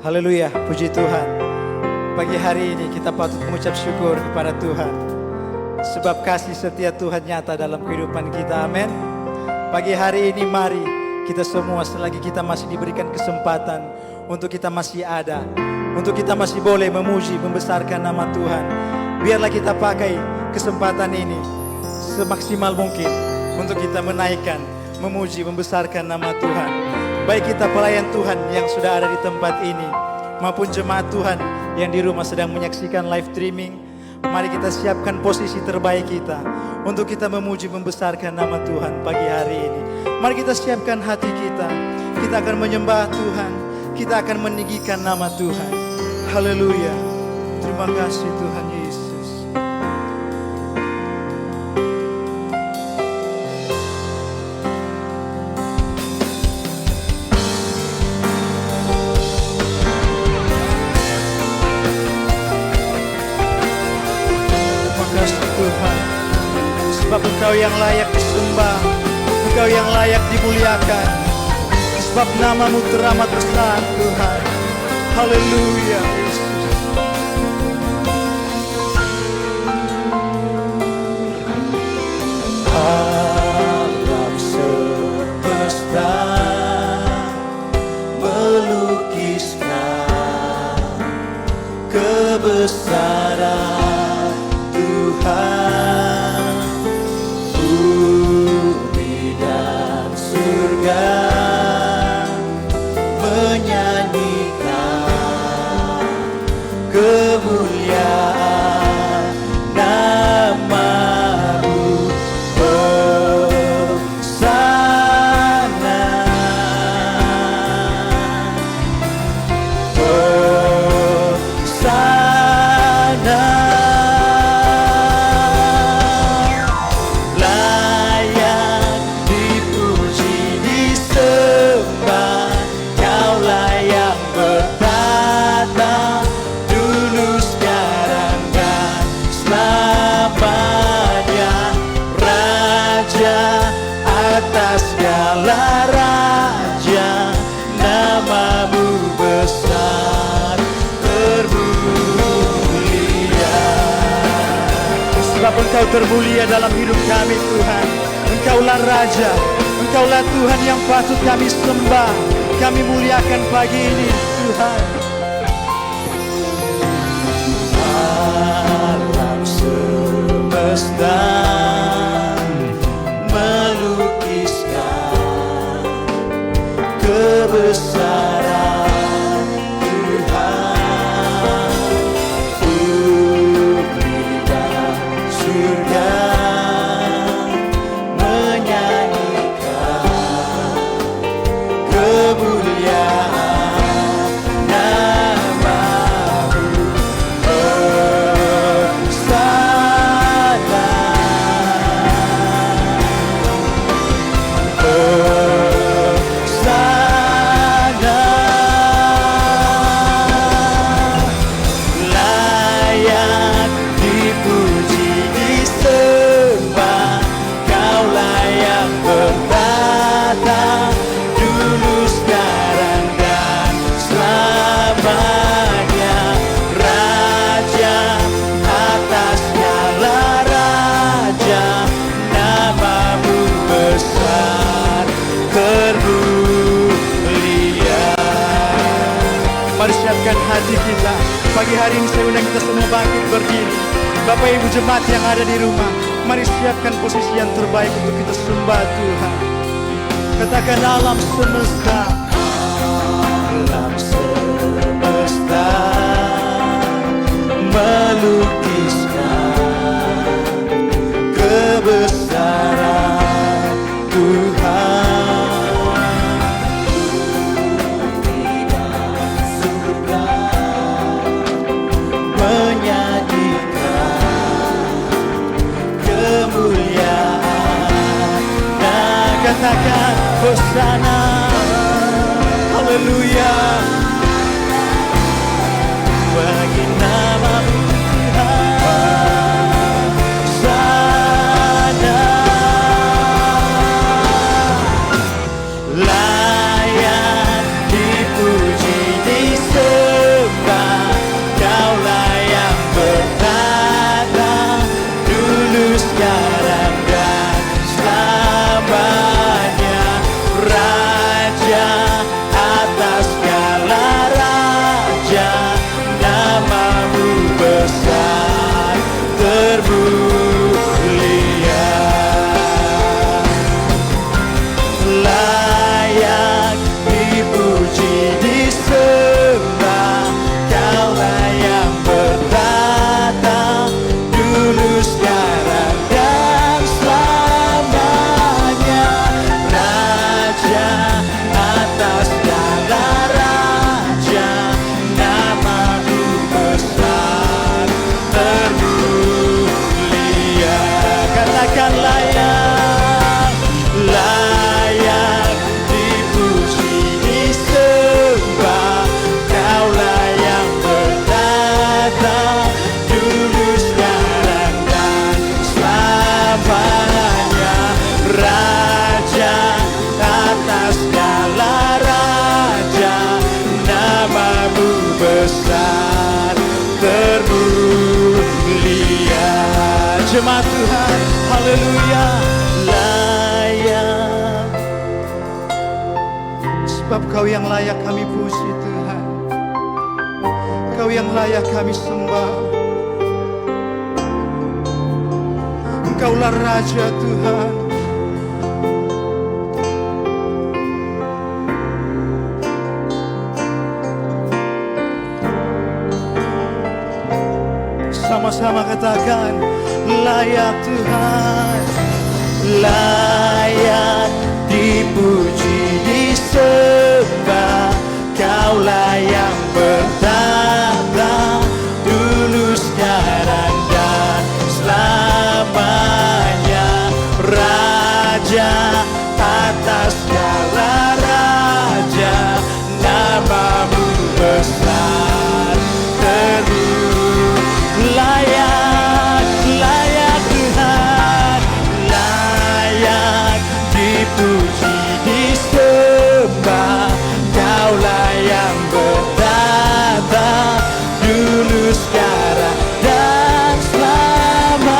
Haleluya, puji Tuhan. Pagi hari ini kita patut mengucap syukur kepada Tuhan. Sebab kasih setia Tuhan nyata dalam kehidupan kita, amin. Pagi hari ini mari kita semua selagi kita masih diberikan kesempatan untuk kita masih ada, untuk kita masih boleh memuji, membesarkan nama Tuhan. Biarlah kita pakai kesempatan ini semaksimal mungkin untuk kita menaikkan, memuji, membesarkan nama Tuhan. Baik kita pelayan Tuhan yang sudah ada di tempat ini, maupun jemaat Tuhan yang di rumah sedang menyaksikan live streaming. Mari kita siapkan posisi terbaik kita untuk kita memuji, membesarkan nama Tuhan pagi hari ini. Mari kita siapkan hati kita. Kita akan menyembah Tuhan. Kita akan meninggikan nama Tuhan. Haleluya. Terima kasih Tuhan Yesus. Sebab Engkau yang layak disembah, Engkau yang layak dimuliakan. Sebab nama-Mu teramat besar Tuhan. Haleluya Yesus. Alam semesta melukiskan kebesaran Tuhan. Kemuliaan nama-Mu, Hosana, Hosana. Layak dipuji, disembah, Kau-lah yang bertata atas segala raja. Nama-Mu besar termulia. Sebab Engkau termulia dalam hidup kami Tuhan. Engkaulah Raja, Engkaulah Tuhan yang patut kami sembah, kami muliakan pagi ini Tuhan. Alam semesta melukiskan kebesaran Tuhan. Bumi dan surga menyanyikan kemuliaan nama-Mu, Hosana. Layak dipuji, disembah, Kau-lah yang bertata dulu, sekarang dan selamanya. Raja atas segala raja, nama-Mu besar termulia. Mari siapkan hati kita. Pagi hari ini saya undang kita semua bangkit berdiri. Bapak Ibu jemaat yang ada di rumah, mari siapkan posisi yang terbaik untuk kita sembah Tuhan. Katakan alam semesta, alam semesta melukiskan kebesaran Tuhan. Katakan Hosana, haleluya, bagi nama-Mu Tuhan. Hosana, layak dipuji, disembah. jemaat Tuhan. Haleluya. Layak, sebab Kau yang layak kami puji Tuhan. Kau yang layak kami sembah. Engkaulah Raja Tuhan. Sama-sama katakan, layak Tuhan, layak dipuji disembah. Kaulah yang bertata dulu, sekarang dan selamanya. Raja atas segala raja, namamu besar terus. Layak, layak Tuhan, layak dipuji disembah. Kaulah yang bertata dulu, sekarang dan selamanya.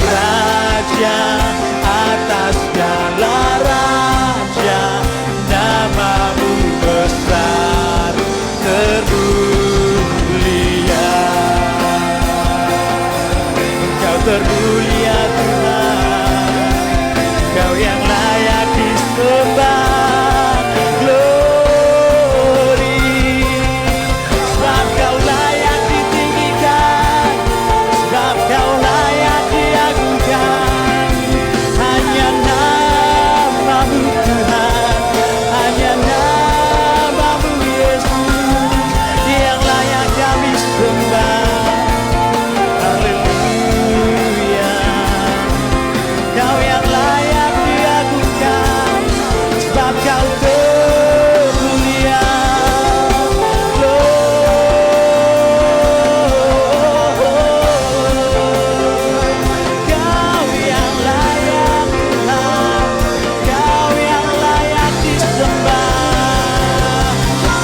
Raja atas segala raja, namamu besar termulia. Engkau termulia Tuhan, Kau yang layak disembah.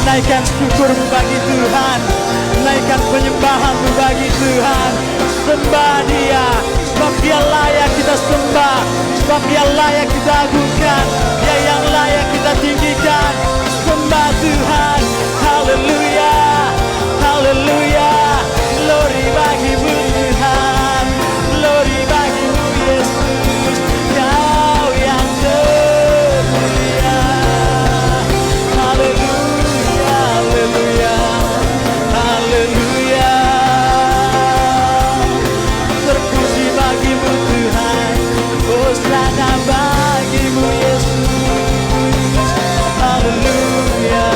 Naikkan syukurmu bagi Tuhan, naikkan penyembahanmu bagi Tuhan. Sembah Dia, sebab Dia layak kita sembah, sebab Dia layak kita agungkan, Dia yang layak kita tinggikan. Sembah Tuhan, haleluya, haleluya. Glory bagimu Tuhan, glory bagimu Yesus. Kau yang termulia, haleluya, haleluya, haleluya. Terpuji bagimu Tuhan, hosana bagimu Yesus, haleluya.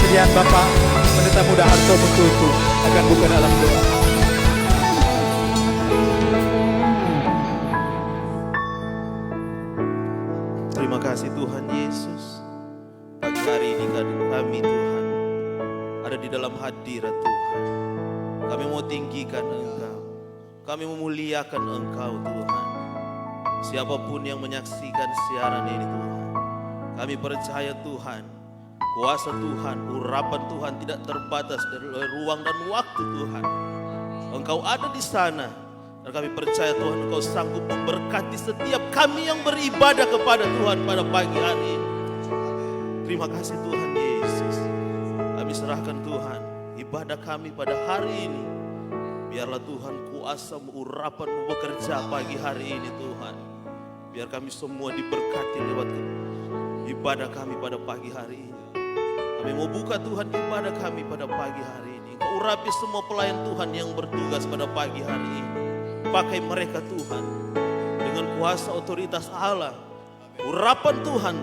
Kemudian Bapak Pendeta Muda Harto Mututu akan buka dalam doa. Terima kasih Tuhan Yesus. Pagi hari ini kami Tuhan ada di dalam hadirat Tuhan. Kami mau tinggikan Engkau. Kami memuliakan Engkau Tuhan. Siapapun yang menyaksikan siaran ini Tuhan, kami percaya Tuhan, kuasa Tuhan, urapan Tuhan tidak terbatas dari ruang dan waktu Tuhan. Engkau ada di sana. Dan kami percaya Tuhan Engkau sanggup memberkati setiap kami yang beribadah kepada Tuhan pada pagi hari ini. Terima kasih Tuhan Yesus. Kami serahkan Tuhan ibadah kami pada hari ini. Biarlah Tuhan kuasa urapan bekerja pagi hari ini Tuhan. Biar kami semua diberkati lewat ibadah kami pada pagi hari ini. Kami mau buka Tuhan ibadah kami pada pagi hari ini. Engkau urapi semua pelayan Tuhan yang bertugas pada pagi hari ini. Pakai mereka Tuhan dengan kuasa otoritas Allah. Urapan Tuhan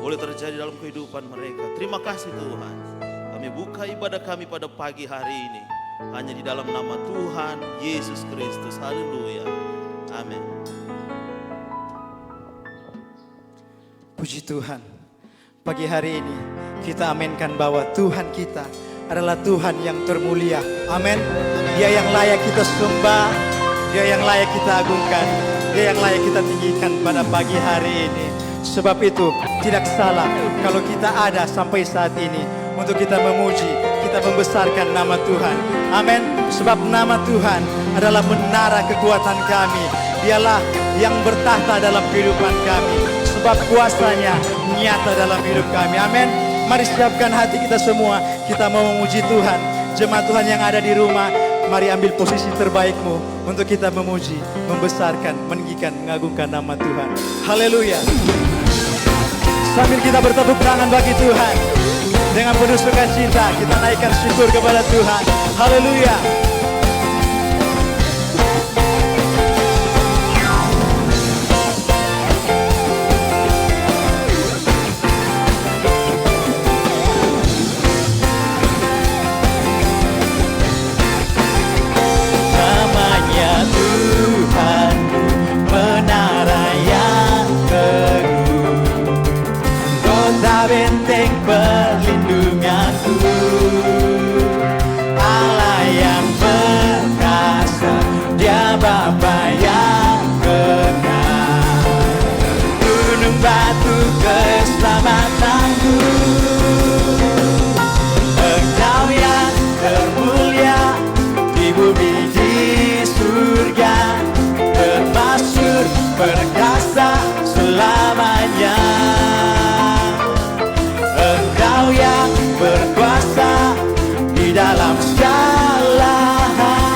boleh terjadi dalam kehidupan mereka. Terima kasih Tuhan. Kami buka ibadah kami pada pagi hari ini hanya di dalam nama Tuhan Yesus Kristus. Haleluya. Amin. Puji Tuhan. Pagi hari ini kita aminkan bahwa Tuhan kita adalah Tuhan yang termulia. Amin. Dia yang layak kita sembah, Dia yang layak kita agungkan, Dia yang layak kita tinggikan pada pagi hari ini. Sebab itu tidak salah kalau kita ada sampai saat ini untuk kita memuji, kita membesarkan nama Tuhan. Amin. Sebab nama Tuhan adalah menara kekuatan kami. Dialah yang bertahta dalam kehidupan kami. Sebab kuasanya nyata dalam hidup kami. Amin. Mari siapkan hati kita semua. Kita mau memuji Tuhan. Jemaat Tuhan yang ada di rumah, mari ambil posisi terbaikmu untuk kita memuji, membesarkan, meninggikan, mengagungkan nama Tuhan. Haleluya. Sambil kita bertepuk tangan bagi Tuhan, dengan penuh sukacita kita naikkan syukur kepada Tuhan. Haleluya. Benteng perlindunganku, Allah yang perkasa, Dia Bapa yang kekal, gunung batu keselamatanku, Engkau yang termulia di bumi di surga, termasyhur perkasa selamanya. Engkau yang berkuasa di dalam segala hal,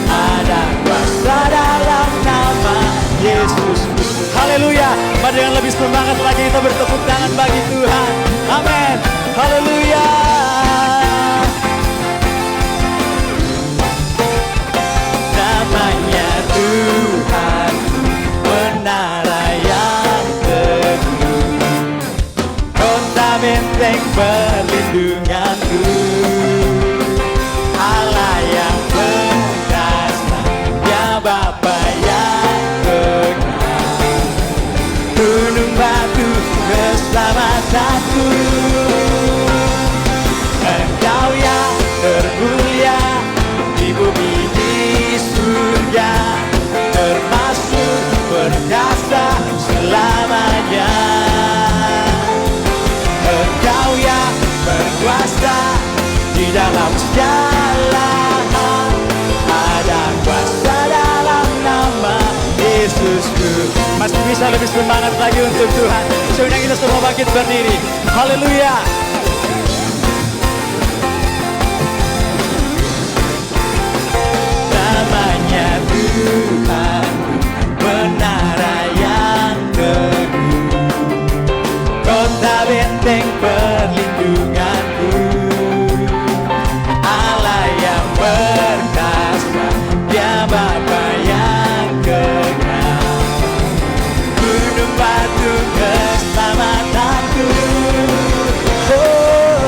ada kuasa dalam nama Yesus. Haleluya. Mari dengan lebih semangat lagi kita bertepuk tangan bagi Tuhan. Amin. Haleluya. Namanya Tuhan, menara yang teguh, kota benteng perlindunganku, Allah yang perkasa, Dia Bapa yang kekal, gunung batu keselamatanku, Engkau yang termulia di bumi di surga, termasuk perkasa selamanya. Engkau yang berkuasa di dalam segala hal, ada kuasa dalam nama Yesusku. Masih bisa lebih semangat lagi untuk Tuhan. Sebenarnya kita semua bangkit berdiri. Haleluya. Namanya Tuhan, menara yang teguh, kota benteng perlindunganku, Allah yang perkasa, Dia Bapa yang kekal, gunung batu keselamatanku, oh,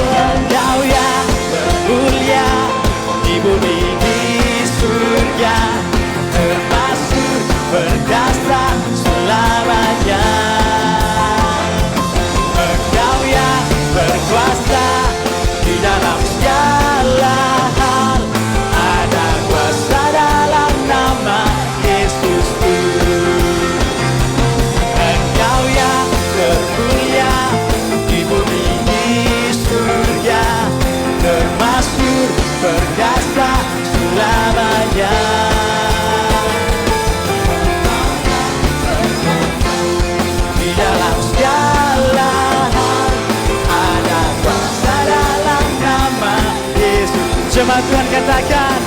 Sama Tuhan katakan,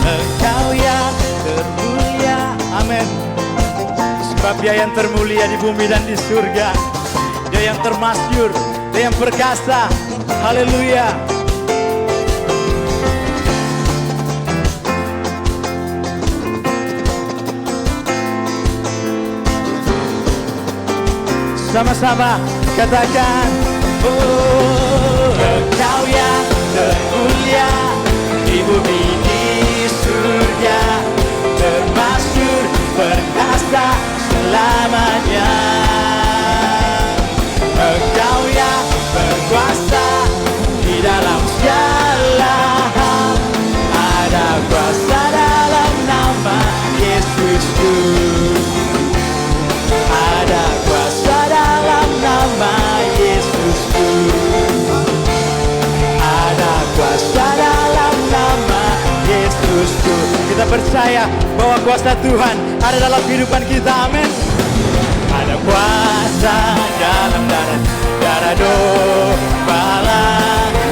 Engkau yang termulia. Amin. Sebab Dia yang termulia di bumi dan di surga. Dia yang termasyur, Dia yang perkasa. Haleluya. Sama-sama katakan, oh Engkau yang termulia di bumi di surga, termasyur perkasa selamanya. Engkau yang berkuasa di dalam segala hal, ada kuasa dalam nama Yesusku. Ada kuasa dalam nama Yesusku. Ada kuasa dalam nama Yesusku. Kita percaya bahwa kuasa Tuhan ada dalam kehidupan kita. Amin. Ada kuasa dalam darah domba.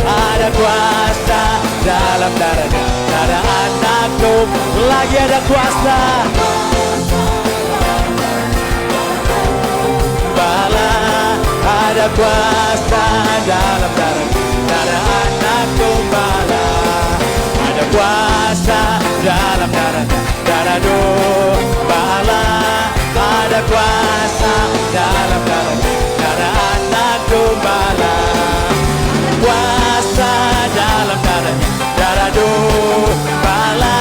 Ada kuasa dalam darah anak domba. Lagi ada kuasa. Ada kuasa dalam darah anak gembala. Ada kuasa dalam darah gembala. Ada kuasa dalam darah anak gembala. Kuasa dalam darah gembala.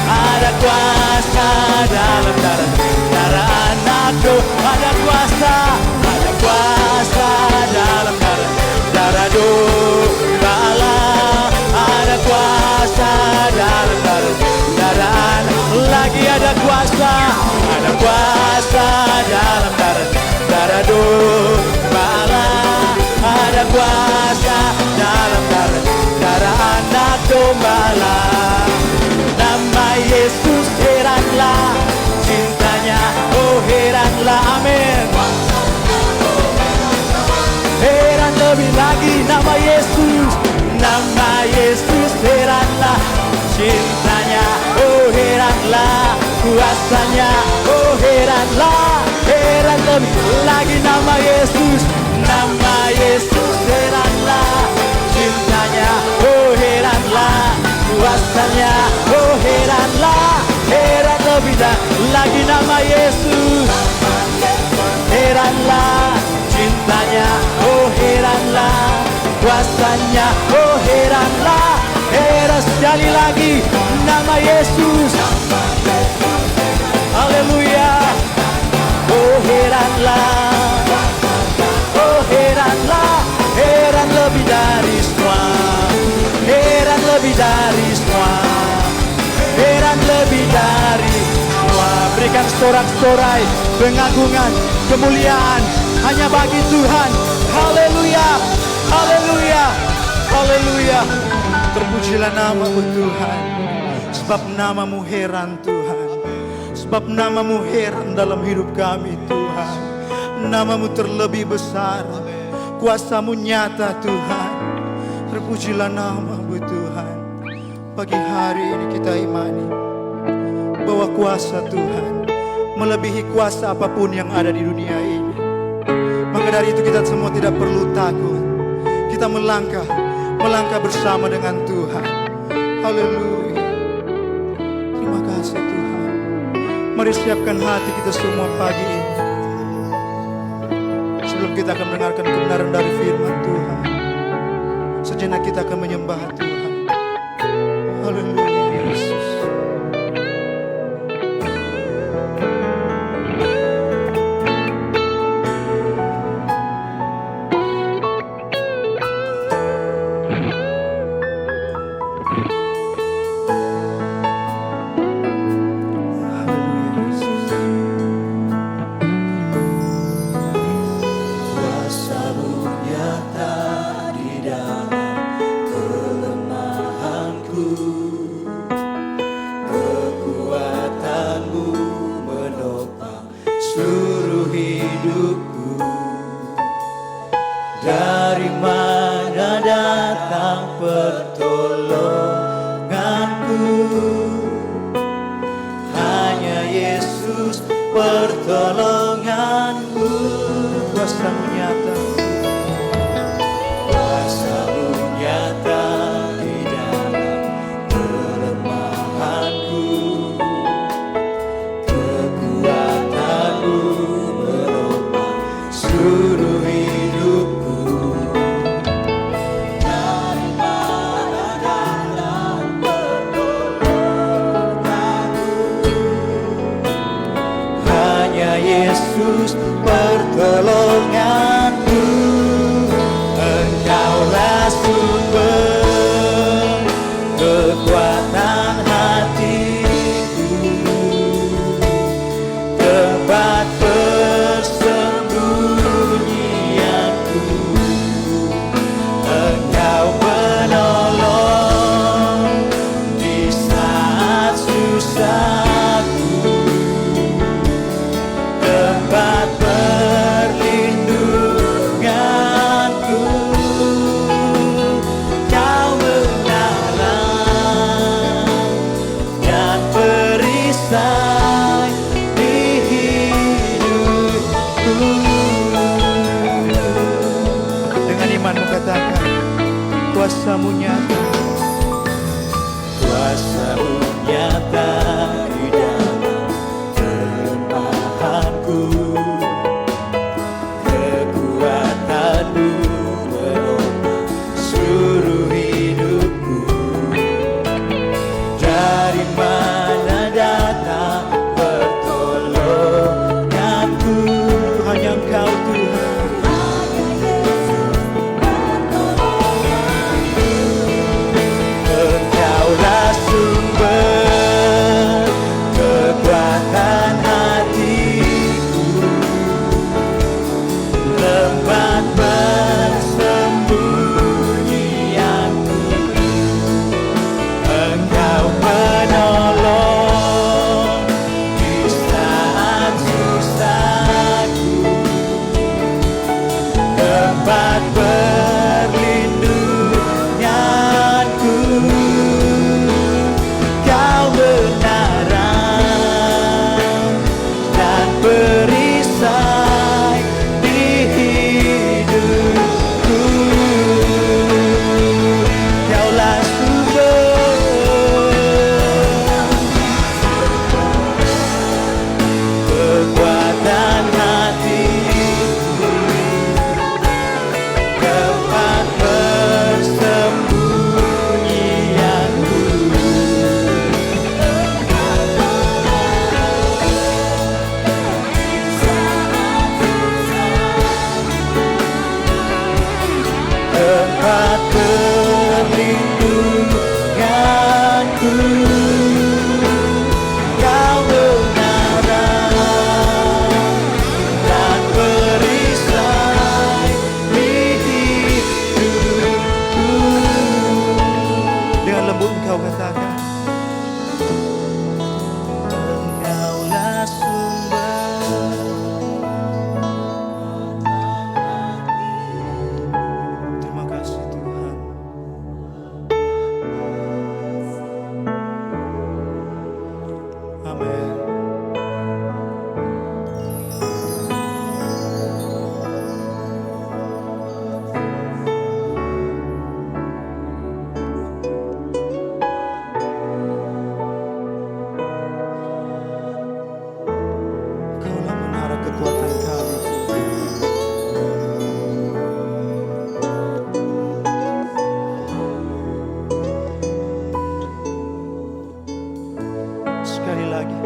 Ada kuasa dalam darah anak gembala. Ada kuasa. Kuasa dalam darah gembala. Ada kuasa dalam darah. Lagi ada kuasa. Ada kuasa dalam darah gembala. Ada kuasa dalam darah anak gembala. Nama Yesus heranlah cintanya, oh heranlah. Amin. Heran lebih lagi nama Yesus. Nama Yesus heranlah cintanya, oh heranlah kuasanya, oh heranlah. Heran lebih lagi nama Yesus. Nama Yesus heranlah cintanya, oh heranlah kuasanya, oh heranlah. Heran lebih lagi nama Yesus. Heranlah cintanya, oh heranlah kuasanya, oh heranlah. Heran sekali lagi nama Yesus. Haleluya. Oh heranlah, oh heranlah. Heran lebih dari semua, heran lebih dari semua, heran lebih dari semua. Berikan sorak-sorai pengagungan, kemuliaan hanya bagi Tuhan. Haleluya, haleluya, haleluya. Terpujilah nama-Mu Tuhan, sebab nama-Mu heran Tuhan. Sebab nama-Mu heran dalam hidup kami Tuhan. Nama-Mu terlebih besar, kuasa-Mu nyata Tuhan. Terpujilah nama-Mu Tuhan. Pagi hari ini kita imani bahwa kuasa Tuhan melebihi kuasa apapun yang ada di dunia ini. Maka dari itu kita semua tidak perlu takut. Kita melangkah bersama dengan Tuhan. Haleluya. Terima kasih Tuhan. Mari siapkan hati kita semua pagi ini. Sebelum kita akan mendengarkan kebenaran dari firman Tuhan, sejenak kita akan menyembah Tuhan. Haleluya Yesus. Dari mana datang pertolongan? kuasa-Mu nyata, kuasa-Mu nyata di dalam kelemahanku, kekuatan-Mu menopang seluruh hidupku. Dari mana datang pertolonganku? Hanya Engkau Tuhan. Engkaulah sumber kekuatan hatiku, tempat persembunyianku. Engkau menolong di saat susahku, tempat perlindunganku. Kau menaram dan perisai di hidupku. Kaulah sumber kekuatan hatiku, tempat persembunyianku. Tempat perlindunganku. Kau menaram dan perisai di hidupku. Dengan lembut Engkau katakan, Engkaulah sumber. Terima kasih Tuhan. Amin. Kaulah menara kekuatan kami, Tuhan. Sekali lagi,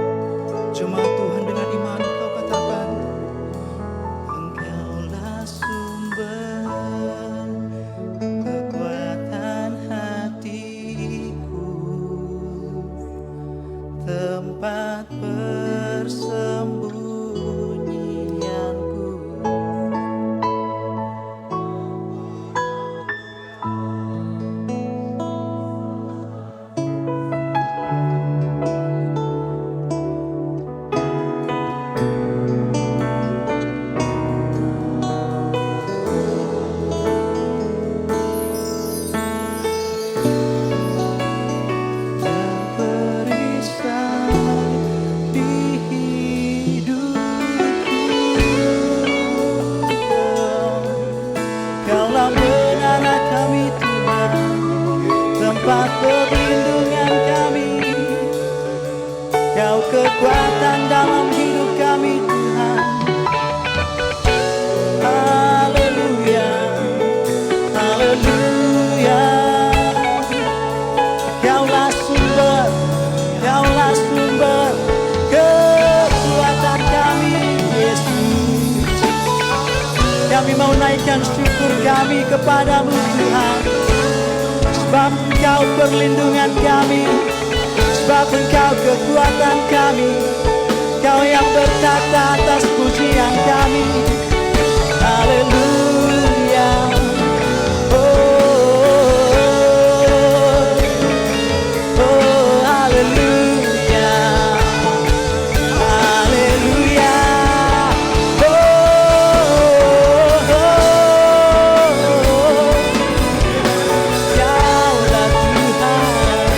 jemaat Tuhan dengan iman kau katakan, Engkaulah sumber kekuatan hatiku, tempat persembunyianku. Terperisai di hidupku. Kaulah menara kami Tuhan, tempat perlindungan kami. Kau kekuatan dalam hidup kami Tuhan. Haleluya, haleluya. Kaulah sumber, Kaulah sumber kekuatan kami Yesus. Kami mau naikkan syukur kami kepadamu Tuhan, sebab Engkau perlindungan kami, sebab Engkau kekuatan kami. Kau yang bertata atas pujian kami. Haleluya. Haleluya. Haleluya. Kaulah Tuhan,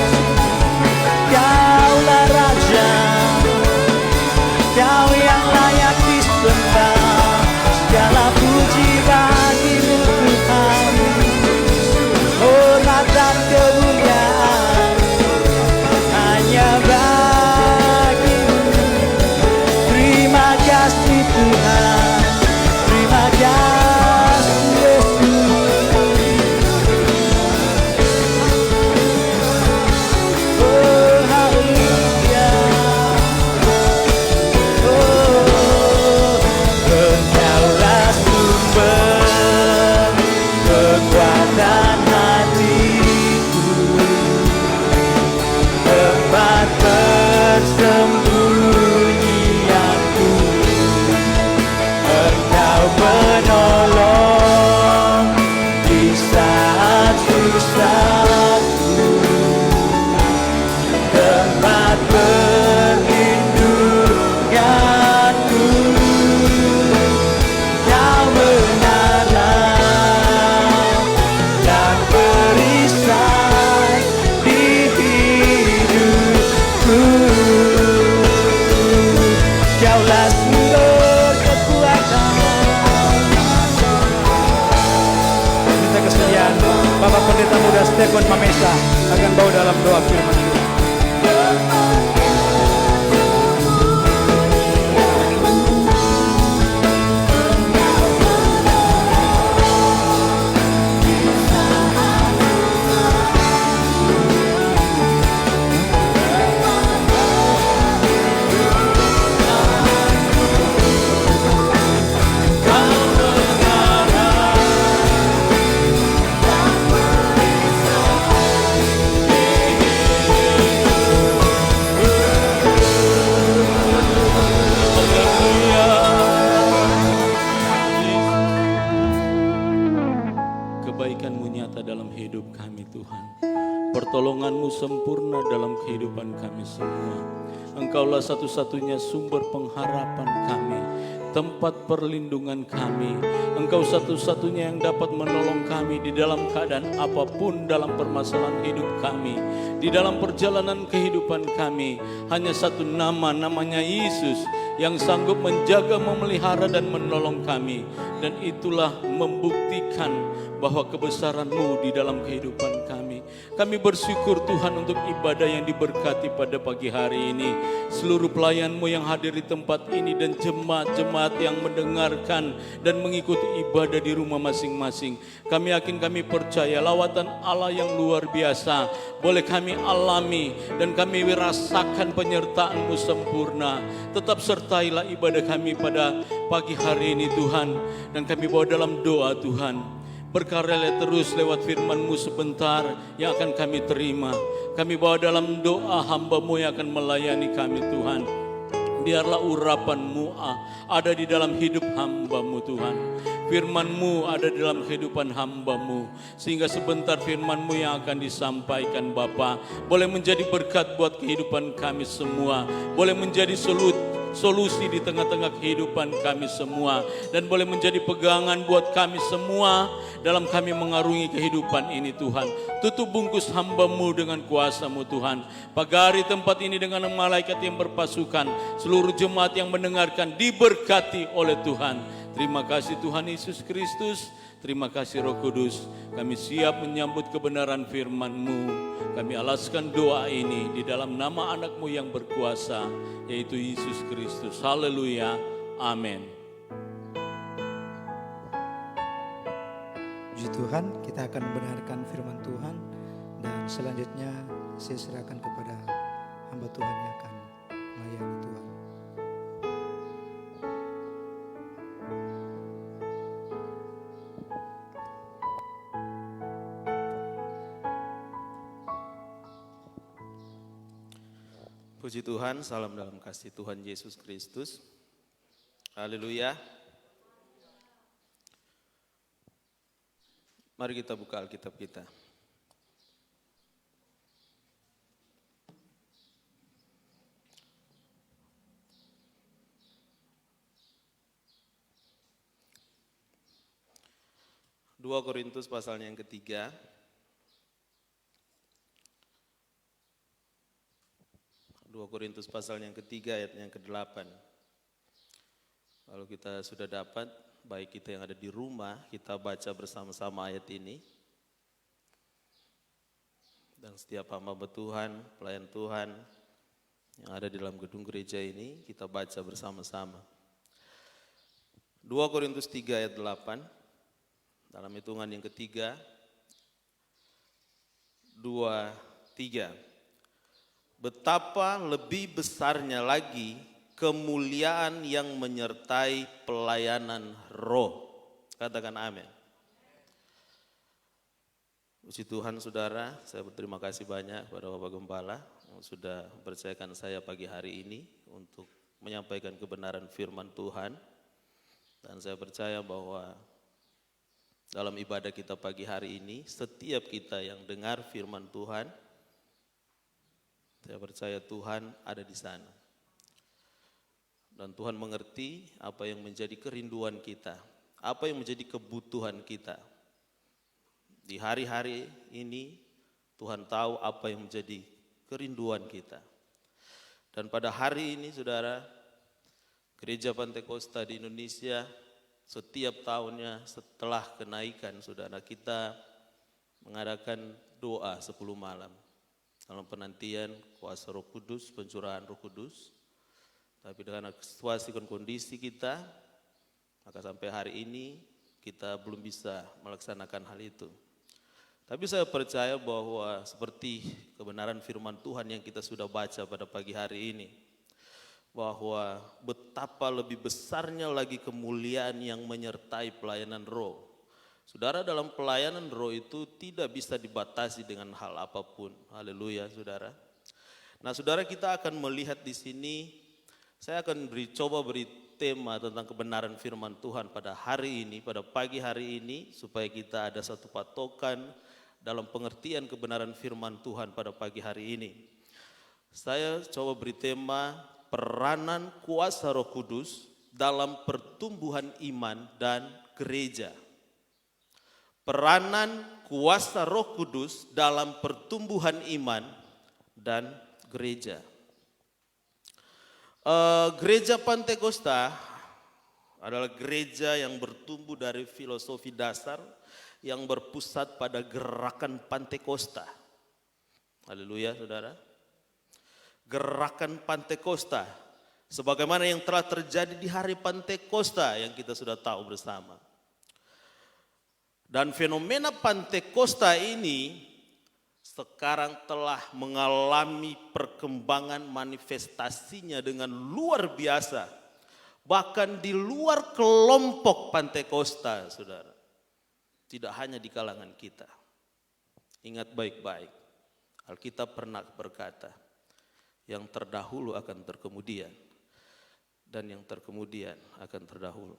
Kaulah Raja, Kau yang layak disembah. Bapak Pendeta Muda Stefan Mamesa akan bawa dalam doa firman Tuhan. Kebaikan-Mu nyata dalam hidup kami Tuhan. Pertolongan-Mu sempurna dalam kehidupan kami semua. Engkaulah satu-satunya sumber pengharapan kami, tempat perlindungan kami. Engkau satu-satunya yang dapat menolong kami di dalam keadaan apapun dalam permasalahan hidup kami. Di dalam perjalanan kehidupan kami, hanya satu nama, namanya Yesus, yang sanggup menjaga, memelihara dan menolong kami. Dan itulah membuktikan bahwa kebesaran-Mu di dalam kehidupan kami. Kami bersyukur Tuhan untuk ibadah yang diberkati pada pagi hari ini. Seluruh pelayan-Mu yang hadir di tempat ini dan jemaat-jemaat yang mendengarkan dan mengikuti ibadah di rumah masing-masing. Kami yakin, kami percaya lawatan Allah yang luar biasa boleh kami alami dan kami rasakan penyertaan-Mu sempurna. Tetap sertailah ibadah kami pada pagi hari ini Tuhan. Dan kami bawa dalam doa Tuhan. Berkarya terus lewat firman-Mu sebentar yang akan kami terima. Kami bawa dalam doa hamba-Mu yang akan melayani kami Tuhan. Biarlah urapan-Mu ada di dalam hidup hamba-Mu Tuhan. Firman-Mu ada di dalam kehidupan hamba-Mu. Sehingga sebentar firman-Mu yang akan disampaikan Bapa boleh menjadi berkat buat kehidupan kami semua. Boleh menjadi solusi di tengah-tengah kehidupan kami semua. Dan boleh menjadi pegangan buat kami semua dalam kami mengarungi kehidupan ini Tuhan. Tutup bungkus hamba-Mu dengan kuasa-Mu Tuhan. Pagari tempat ini dengan malaikat yang berpasukan. Seluruh jemaat yang mendengarkan diberkati oleh Tuhan. Terima kasih Tuhan Yesus Kristus. Terima kasih Roh Kudus. Kami siap menyambut kebenaran firman-Mu. Kami alaskan doa ini di dalam nama anak-Mu yang berkuasa, yaitu Yesus Kristus. Haleluya. Amin. Puji Tuhan, kita akan mendengarkan firman Tuhan. Dan selanjutnya saya serahkan kepada hamba Tuhan yang akan melayani Tuhan. Puji Tuhan, salam dalam kasih Tuhan Yesus Kristus. Haleluya. Mari kita buka Alkitab kita. Dua Korintus pasalnya yang ketiga. 2 Korintus pasal yang ketiga ayat yang ke-8. Kalau kita sudah dapat, baik kita yang ada di rumah, kita baca bersama-sama ayat ini. Dan setiap hamba Tuhan, pelayan Tuhan yang ada di dalam gedung gereja ini, kita baca bersama-sama. 2 Korintus 3 ayat 8, dalam hitungan yang ketiga, 2, 3. Betapa lebih besarnya lagi kemuliaan yang menyertai pelayanan roh. Katakan amin. Puji Tuhan saudara, saya berterima kasih banyak kepada Bapak Gembala yang sudah mempercayakan saya pagi hari ini untuk menyampaikan kebenaran firman Tuhan. Dan saya percaya bahwa dalam ibadah kita pagi hari ini, setiap kita yang dengar firman Tuhan, saya percaya Tuhan ada di sana. Dan Tuhan mengerti apa yang menjadi kerinduan kita, apa yang menjadi kebutuhan kita. Di hari-hari ini Tuhan tahu apa yang menjadi kerinduan kita. Dan pada hari ini saudara, Gereja Pantekosta di Indonesia setiap tahunnya setelah kenaikan saudara kita mengadakan doa 10 malam dalam penantian kuasa Roh Kudus, pencurahan Roh Kudus. Tapi dengan situasi dan kondisi kita, maka sampai hari ini kita belum bisa melaksanakan hal itu. Tapi saya percaya bahwa seperti kebenaran firman Tuhan yang kita sudah baca pada pagi hari ini, bahwa betapa lebih besarnya lagi kemuliaan yang menyertai pelayanan roh. Saudara, dalam pelayanan roh itu tidak bisa dibatasi dengan hal apapun. Haleluya, saudara. Nah, saudara, kita akan melihat di sini, saya akan coba beri tema tentang kebenaran firman Tuhan pada hari ini, pada pagi hari ini, supaya kita ada satu patokan dalam pengertian kebenaran firman Tuhan pada pagi hari ini. Saya coba beri tema peranan kuasa Roh Kudus dalam pertumbuhan iman dan gereja. Peranan kuasa Roh Kudus dalam pertumbuhan iman dan gereja. Gereja Pantekosta adalah gereja yang bertumbuh dari filosofi dasar yang berpusat pada gerakan Pantekosta. Haleluya, saudara. Gerakan Pantekosta, sebagaimana yang telah terjadi di hari Pantekosta yang kita sudah tahu bersama. Dan fenomena Pantekosta ini sekarang telah mengalami perkembangan manifestasinya dengan luar biasa. Bahkan di luar kelompok Pantekosta, saudara. Tidak hanya di kalangan kita. Ingat baik-baik, Alkitab pernah berkata, yang terdahulu akan terkemudian, dan yang terkemudian akan terdahulu.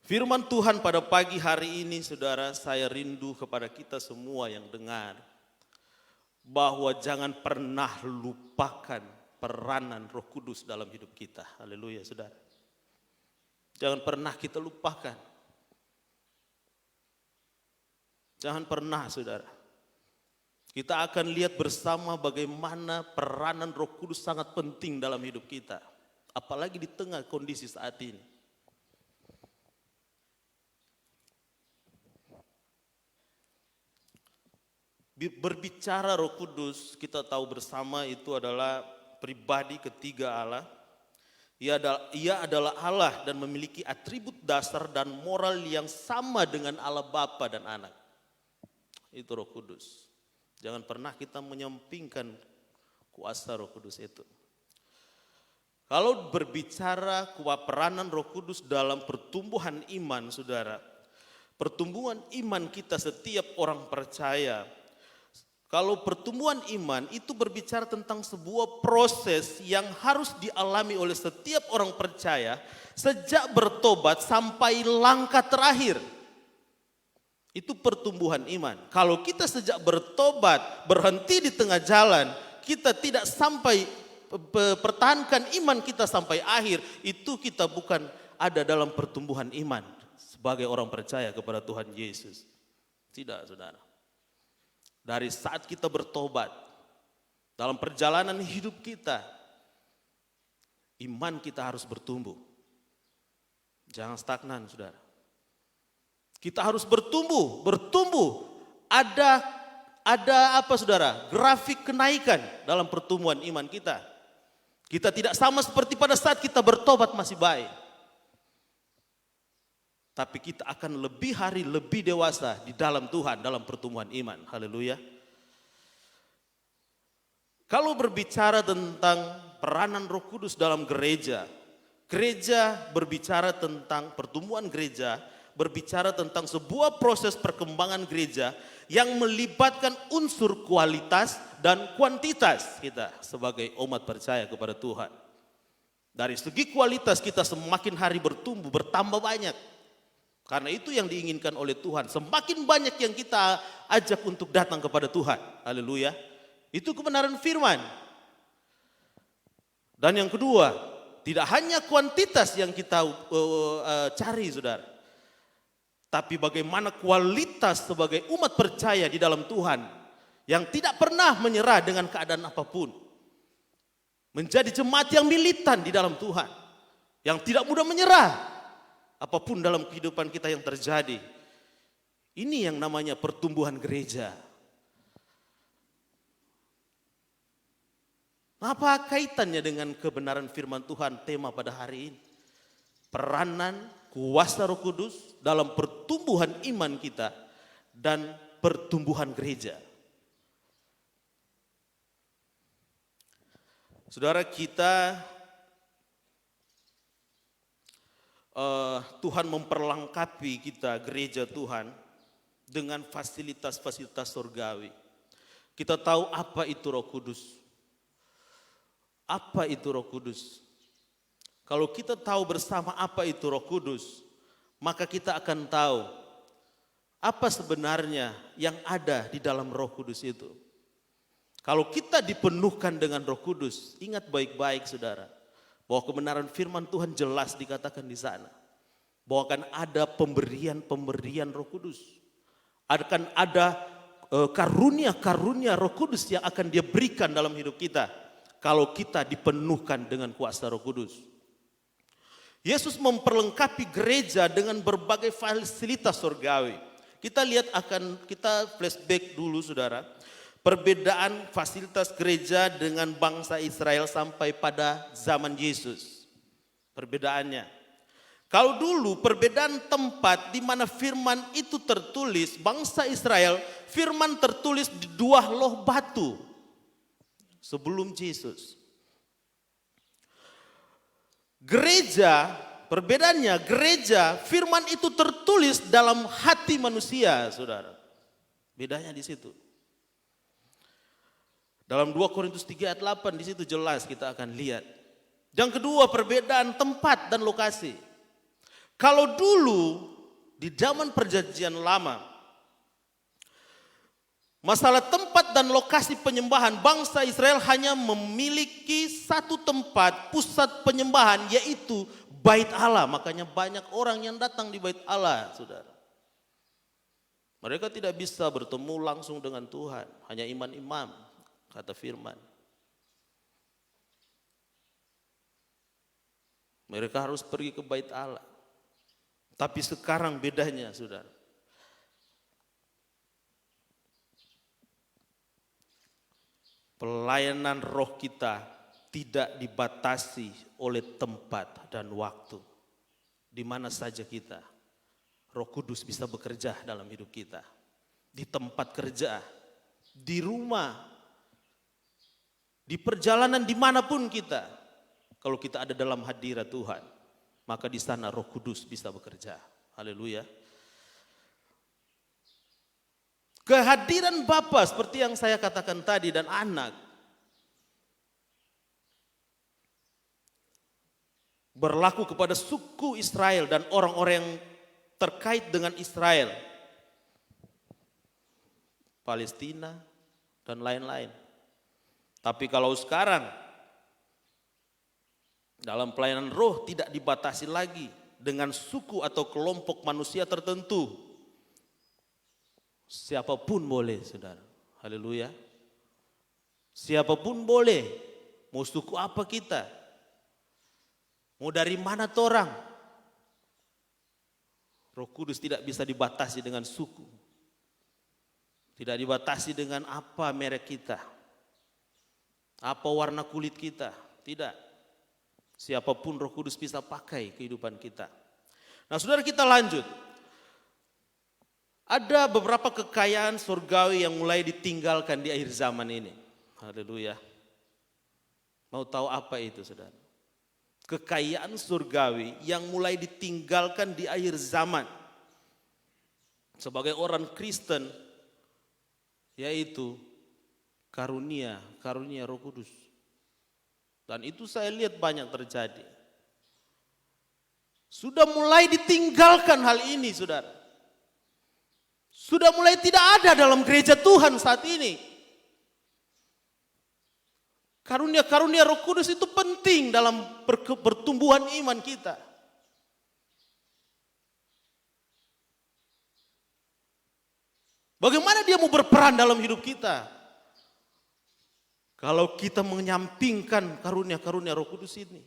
Firman Tuhan pada pagi hari ini, saudara, saya rindu kepada kita semua yang dengar, bahwa jangan pernah lupakan peranan Roh Kudus dalam hidup kita. Haleluya, saudara. Jangan pernah kita lupakan. Jangan pernah, saudara. Kita akan lihat bersama bagaimana peranan Roh Kudus sangat penting dalam hidup kita. Apalagi di tengah kondisi saat ini. Berbicara Roh Kudus, kita tahu bersama itu adalah pribadi ketiga Allah. Ia adalah Allah dan memiliki atribut dasar dan moral yang sama dengan Allah Bapa dan Anak. Itu Roh Kudus. Jangan pernah kita menyampingkan kuasa Roh Kudus itu. Kalau berbicara peranan Roh Kudus dalam pertumbuhan iman, saudara, pertumbuhan iman kita setiap orang percaya. Kalau pertumbuhan iman itu berbicara tentang sebuah proses yang harus dialami oleh setiap orang percaya sejak bertobat sampai langkah terakhir. Itu pertumbuhan iman. Kalau kita sejak bertobat berhenti di tengah jalan, kita tidak sampai pertahankan iman kita sampai akhir, itu kita bukan ada dalam pertumbuhan iman sebagai orang percaya kepada Tuhan Yesus. Tidak, saudara. Dari saat kita bertobat, dalam perjalanan hidup kita, iman kita harus bertumbuh. Jangan stagnan, saudara. Kita harus bertumbuh. Ada apa, saudara? Grafik kenaikan dalam pertumbuhan iman kita. Kita tidak sama seperti pada saat kita bertobat masih baik. Tapi kita akan lebih dewasa di dalam Tuhan, dalam pertumbuhan iman. Haleluya. Kalau berbicara tentang peranan Roh Kudus dalam gereja, gereja berbicara tentang pertumbuhan gereja, berbicara tentang sebuah proses perkembangan gereja yang melibatkan unsur kualitas dan kuantitas kita sebagai umat percaya kepada Tuhan. Dari segi kualitas kita semakin hari bertumbuh, bertambah banyak. Karena itu yang diinginkan oleh Tuhan. Semakin banyak yang kita ajak untuk datang kepada Tuhan. Haleluya. Itu kebenaran firman. Dan yang kedua, tidak hanya kuantitas yang kita cari, saudara. Tapi bagaimana kualitas sebagai umat percaya di dalam Tuhan yang tidak pernah menyerah dengan keadaan apapun. Menjadi jemaat yang militan di dalam Tuhan, yang tidak mudah menyerah apapun dalam kehidupan kita yang terjadi. Ini yang namanya pertumbuhan gereja. Apa kaitannya dengan kebenaran firman Tuhan tema pada hari ini? Peranan kuasa Roh Kudus dalam pertumbuhan iman kita dan pertumbuhan gereja. Saudara kita, Tuhan memperlengkapi kita gereja Tuhan dengan fasilitas-fasilitas surgawi. Kita tahu apa itu Roh Kudus. Apa itu Roh Kudus? Kalau kita tahu bersama apa itu Roh Kudus, maka kita akan tahu apa sebenarnya yang ada di dalam Roh Kudus itu. Kalau kita dipenuhkan dengan Roh Kudus, ingat baik-baik saudara, bahwa kebenaran firman Tuhan jelas dikatakan di sana. Bahwa akan ada pemberian-pemberian Roh Kudus. Akan ada karunia-karunia Roh Kudus yang akan Dia berikan dalam hidup kita. Kalau kita dipenuhkan dengan kuasa Roh Kudus. Yesus memperlengkapi gereja dengan berbagai fasilitas surgawi. Kita lihat kita flashback dulu saudara. Perbedaan fasilitas gereja dengan bangsa Israel sampai pada zaman Yesus. Perbedaannya. Kalau dulu perbedaan tempat di mana firman itu tertulis, bangsa Israel, firman tertulis di 2 loh batu. Sebelum Yesus. Gereja, perbedaannya gereja, firman itu tertulis dalam hati manusia, saudara. Bedanya di situ. Dalam 2 Korintus 3 ayat 8 di situ jelas kita akan lihat. Yang kedua perbedaan tempat dan lokasi. Kalau dulu di zaman perjanjian lama, masalah tempat dan lokasi penyembahan, bangsa Israel hanya memiliki satu tempat pusat penyembahan, yaitu Bait Allah. Makanya banyak orang yang datang di Bait Allah, saudara. Mereka tidak bisa bertemu langsung dengan Tuhan, hanya imam-imam, kata firman. Mereka harus pergi ke Bait Allah. Tapi sekarang bedanya, saudara. Pelayanan roh kita tidak dibatasi oleh tempat dan waktu. Di mana saja kita, Roh Kudus bisa bekerja dalam hidup kita. Di tempat kerja, di rumah, di perjalanan dimanapun kita. Kalau kita ada dalam hadirat Tuhan, maka di sana Roh Kudus bisa bekerja. Haleluya. Kehadiran Bapa seperti yang saya katakan tadi dan anak berlaku kepada suku Israel dan orang-orang yang terkait dengan Israel, Palestina dan lain-lain. Tapi kalau sekarang dalam pelayanan roh tidak dibatasi lagi dengan suku atau kelompok manusia tertentu. Siapapun boleh, saudara. Haleluya. Siapapun boleh. Mau suku apa kita? Mau dari mana orang? Roh Kudus tidak bisa dibatasi dengan suku. Tidak dibatasi dengan apa merek kita. Apa warna kulit kita. Tidak. Siapapun Roh Kudus bisa pakai kehidupan kita. Nah, saudara, kita lanjut. Ada beberapa kekayaan surgawi yang mulai ditinggalkan di akhir zaman ini. Haleluya. Mau tahu apa itu, saudara? Kekayaan surgawi yang mulai ditinggalkan di akhir zaman. Sebagai orang Kristen, yaitu karunia Roh Kudus. Dan itu saya lihat banyak terjadi. Sudah mulai ditinggalkan hal ini, saudara. Sudah mulai tidak ada dalam gereja Tuhan saat ini. Karunia-karunia Roh Kudus itu penting dalam pertumbuhan iman kita. Bagaimana dia mau berperan dalam hidup kita? Kalau kita menyampingkan karunia-karunia Roh Kudus ini.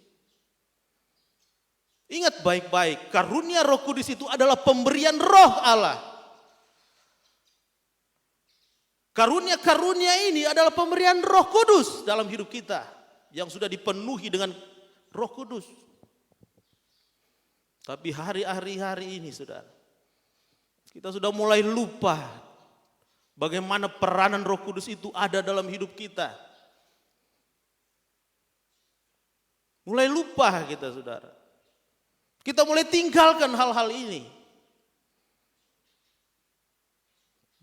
Ingat baik-baik, karunia Roh Kudus itu adalah pemberian Roh Allah. Karunia-karunia ini adalah pemberian Roh Kudus dalam hidup kita yang sudah dipenuhi dengan Roh Kudus. Tapi hari ini saudara, kita sudah mulai lupa bagaimana peranan Roh Kudus itu ada dalam hidup kita. Mulai lupa kita saudara. Kita mulai tinggalkan hal-hal ini.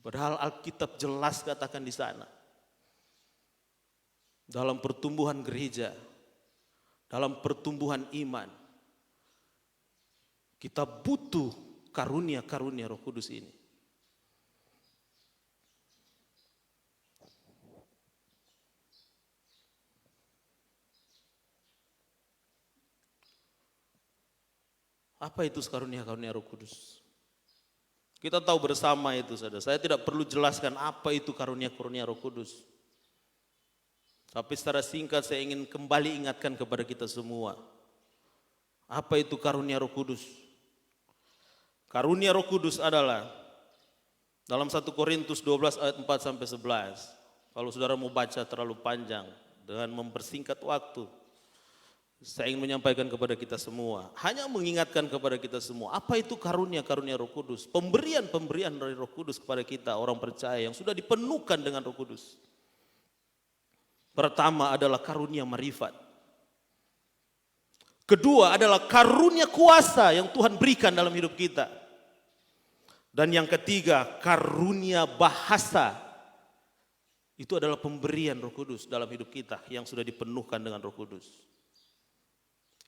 Padahal Alkitab jelas katakan di sana. Dalam pertumbuhan gereja, dalam pertumbuhan iman, kita butuh karunia-karunia Roh Kudus ini. Apa itu karunia-karunia Roh Kudus? Kita tahu bersama itu saudara. Saya tidak perlu jelaskan apa itu karunia-karunia Roh Kudus. Tapi secara singkat saya ingin kembali ingatkan kepada kita semua. Apa itu karunia Roh Kudus? Karunia Roh Kudus adalah dalam 1 Korintus 12 ayat 4 sampai 11. Kalau saudara mau baca terlalu panjang dengan mempersingkat waktu, saya ingin menyampaikan kepada kita semua, hanya mengingatkan kepada kita semua, apa itu karunia-karunia Roh Kudus? Pemberian-pemberian dari Roh Kudus kepada kita, orang percaya yang sudah dipenuhkan dengan Roh Kudus. Pertama adalah karunia marifat. Kedua adalah karunia kuasa yang Tuhan berikan dalam hidup kita. Dan yang ketiga, karunia bahasa. Itu adalah pemberian Roh Kudus dalam hidup kita yang sudah dipenuhkan dengan Roh Kudus.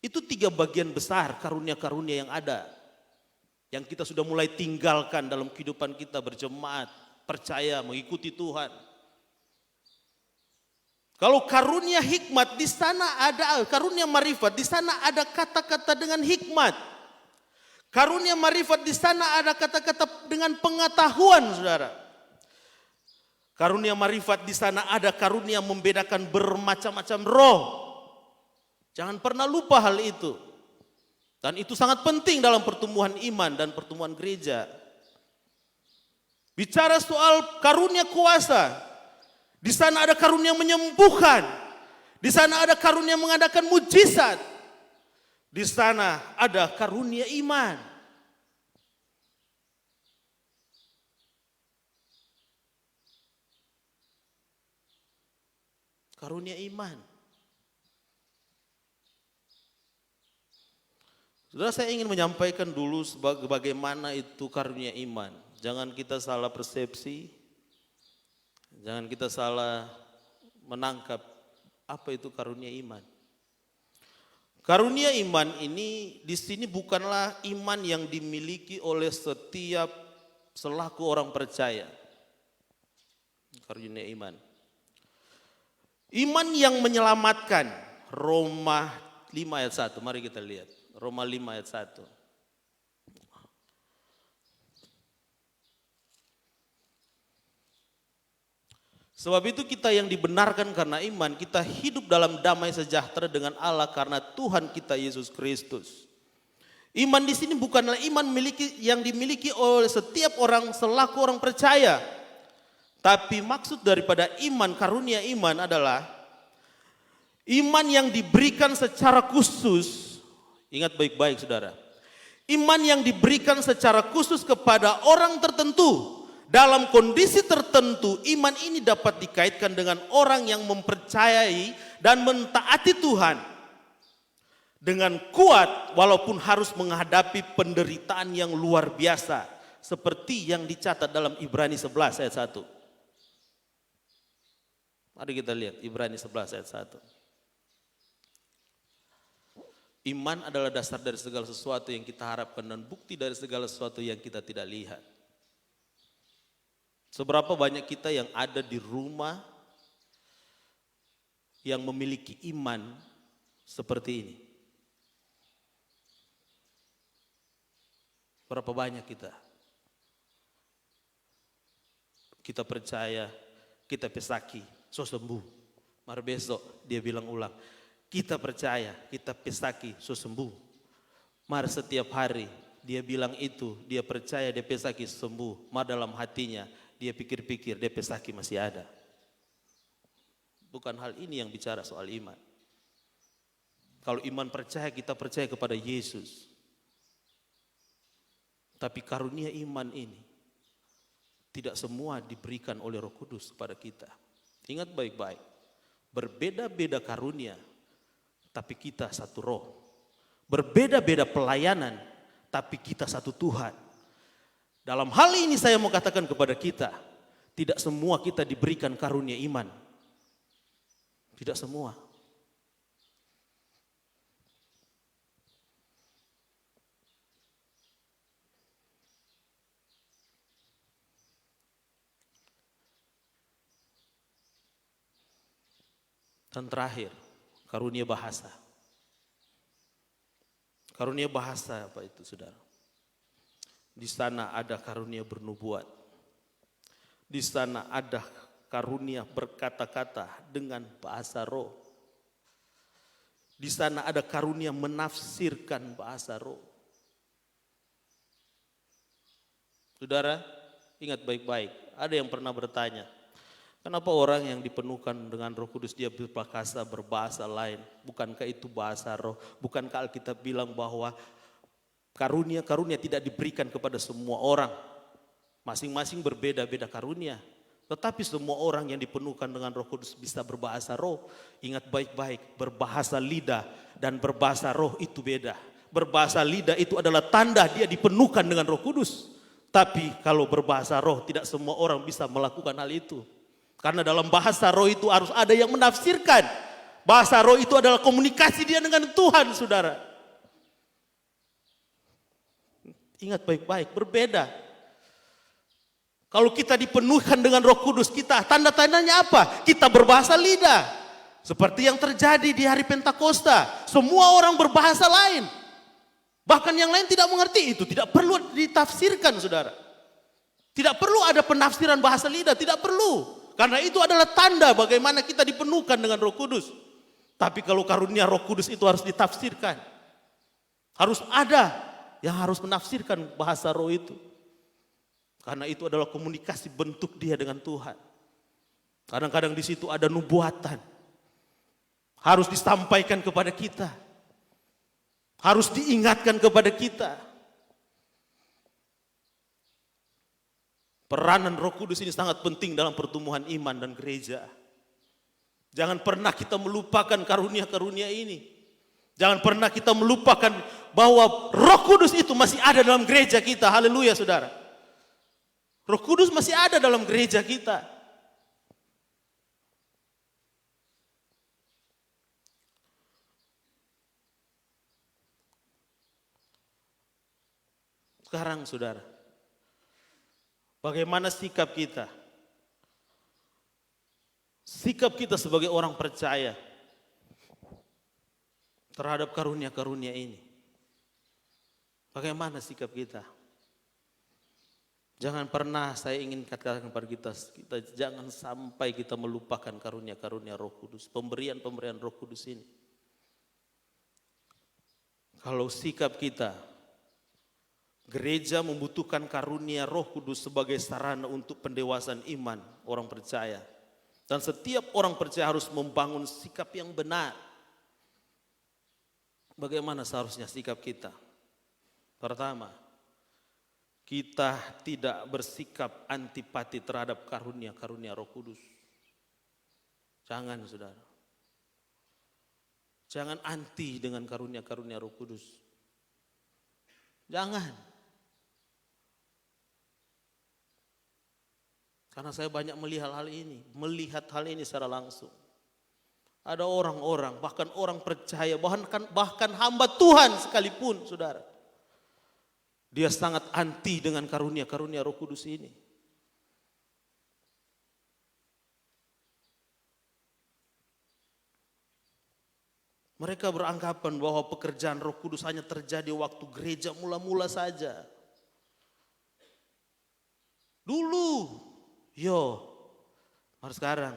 Itu 3 bagian besar karunia-karunia yang ada. Yang kita sudah mulai tinggalkan dalam kehidupan kita berjemaat, percaya, mengikuti Tuhan. Kalau karunia hikmat, di sana ada karunia marifat, di sana ada kata-kata dengan hikmat. Karunia marifat, di sana ada kata-kata dengan pengetahuan, saudara. Karunia marifat, di sana ada karunia membedakan bermacam-macam roh. Jangan pernah lupa hal itu. Dan itu sangat penting dalam pertumbuhan iman dan pertumbuhan gereja. Bicara soal karunia kuasa, di sana ada karunia menyembuhkan. Di sana ada karunia mengadakan mujizat. Di sana ada karunia iman. Karunia iman. Saudara, saya ingin menyampaikan dulu bagaimana itu karunia iman. Jangan kita salah persepsi, jangan kita salah menangkap apa itu karunia iman. Karunia iman ini di sini bukanlah iman yang dimiliki oleh setiap selaku orang percaya. Karunia iman. Iman yang menyelamatkan. Roma 5 ayat 1, mari kita lihat. Roma 5 ayat 1. Sebab itu kita yang dibenarkan karena iman, kita hidup dalam damai sejahtera dengan Allah karena Tuhan kita Yesus Kristus. Iman di sini bukanlah iman yang dimiliki oleh setiap orang selaku orang percaya. Tapi maksud daripada iman, karunia iman adalah iman yang diberikan secara khusus. Ingat baik-baik saudara. Iman yang diberikan secara khusus kepada orang tertentu. Dalam kondisi tertentu, iman ini dapat dikaitkan dengan orang yang mempercayai dan mentaati Tuhan. Dengan kuat walaupun harus menghadapi penderitaan yang luar biasa. Seperti yang dicatat dalam Ibrani 11 ayat 1. Mari kita lihat Ibrani 11 ayat 1. Iman adalah dasar dari segala sesuatu yang kita harapkan dan bukti dari segala sesuatu yang kita tidak lihat. Seberapa banyak kita yang ada di rumah yang memiliki iman seperti ini? Berapa banyak kita? Kita percaya, kita pesaki, so sembuh. Mari besok dia bilang ulang. Kita percaya, kita pesaki, so sembuh. Mari setiap hari dia bilang itu, dia percaya, dia pesaki, sembuh. Mari dalam hatinya, dia pikir-pikir DP Saki masih ada. Bukan hal ini yang bicara soal iman. Kalau iman percaya, kita percaya kepada Yesus. Tapi karunia iman ini tidak semua diberikan oleh Roh Kudus kepada kita. Ingat baik-baik, berbeda-beda karunia, tapi kita satu roh. Berbeda-beda pelayanan, tapi kita satu Tuhan. Dalam hal ini saya mau katakan kepada kita, tidak semua kita diberikan karunia iman. Tidak semua. Dan terakhir, karunia bahasa. Karunia bahasa apa itu, saudara? Di sana ada karunia bernubuat. Di sana ada karunia berkata-kata dengan bahasa roh. Di sana ada karunia menafsirkan bahasa roh. Saudara, ingat baik-baik. Ada yang pernah bertanya, kenapa orang yang dipenuhkan dengan Roh Kudus dia berbahasa lain? Bukankah itu bahasa roh? Bukankah Alkitab bilang bahwa karunia-karunia tidak diberikan kepada semua orang? Masing-masing berbeda-beda karunia. Tetapi semua orang yang dipenuhkan dengan Roh Kudus bisa berbahasa roh. Ingat baik-baik, berbahasa lidah dan berbahasa roh itu beda. Berbahasa lidah itu adalah tanda dia dipenuhkan dengan Roh Kudus. Tapi kalau berbahasa roh tidak semua orang bisa melakukan hal itu. Karena dalam bahasa roh itu harus ada yang menafsirkan. Bahasa roh itu adalah komunikasi dia dengan Tuhan, saudara. Ingat baik-baik, berbeda. Kalau kita dipenuhkan dengan Roh Kudus kita, tanda-tandanya apa? Kita berbahasa lidah. Seperti yang terjadi di hari Pentakosta. Semua orang berbahasa lain. Bahkan yang lain tidak mengerti itu. Tidak perlu ditafsirkan, saudara. Tidak perlu ada penafsiran bahasa lidah, tidak perlu. Karena itu adalah tanda bagaimana kita dipenuhkan dengan Roh Kudus. Tapi kalau karunia Roh Kudus itu harus ditafsirkan. Harus ada yang harus menafsirkan bahasa roh itu. Karena itu adalah komunikasi bentuk dia dengan Tuhan. Kadang-kadang di situ ada nubuatan. Harus disampaikan kepada kita. Harus diingatkan kepada kita. Peranan Roh Kudus ini sangat penting dalam pertumbuhan iman dan gereja. Jangan pernah kita melupakan karunia-karunia ini. Jangan pernah kita melupakan bahwa Roh Kudus itu masih ada dalam gereja kita. Haleluya, saudara. Roh Kudus masih ada dalam gereja kita. Sekarang, saudara, bagaimana sikap kita? Sikap kita sebagai orang percaya terhadap karunia-karunia ini. Bagaimana sikap kita? Jangan pernah saya ingin katakan kepada kita jangan sampai kita melupakan karunia-karunia Roh Kudus, pemberian-pemberian Roh Kudus ini. Kalau sikap kita, gereja membutuhkan karunia Roh Kudus sebagai sarana untuk pendewasaan iman orang percaya. Dan setiap orang percaya harus membangun sikap yang benar. Bagaimana seharusnya sikap kita? Pertama, kita tidak bersikap antipati terhadap karunia-karunia Roh Kudus. Jangan, saudara. Jangan anti dengan karunia-karunia Roh Kudus. Jangan. Karena saya banyak melihat hal ini secara langsung. Ada orang-orang, bahkan orang percaya, bahkan hamba Tuhan sekalipun, saudara. Dia sangat anti dengan karunia-karunia Roh Kudus ini. Mereka beranggapan bahwa pekerjaan Roh Kudus hanya terjadi waktu gereja mula-mula saja. Dulu, mari sekarang,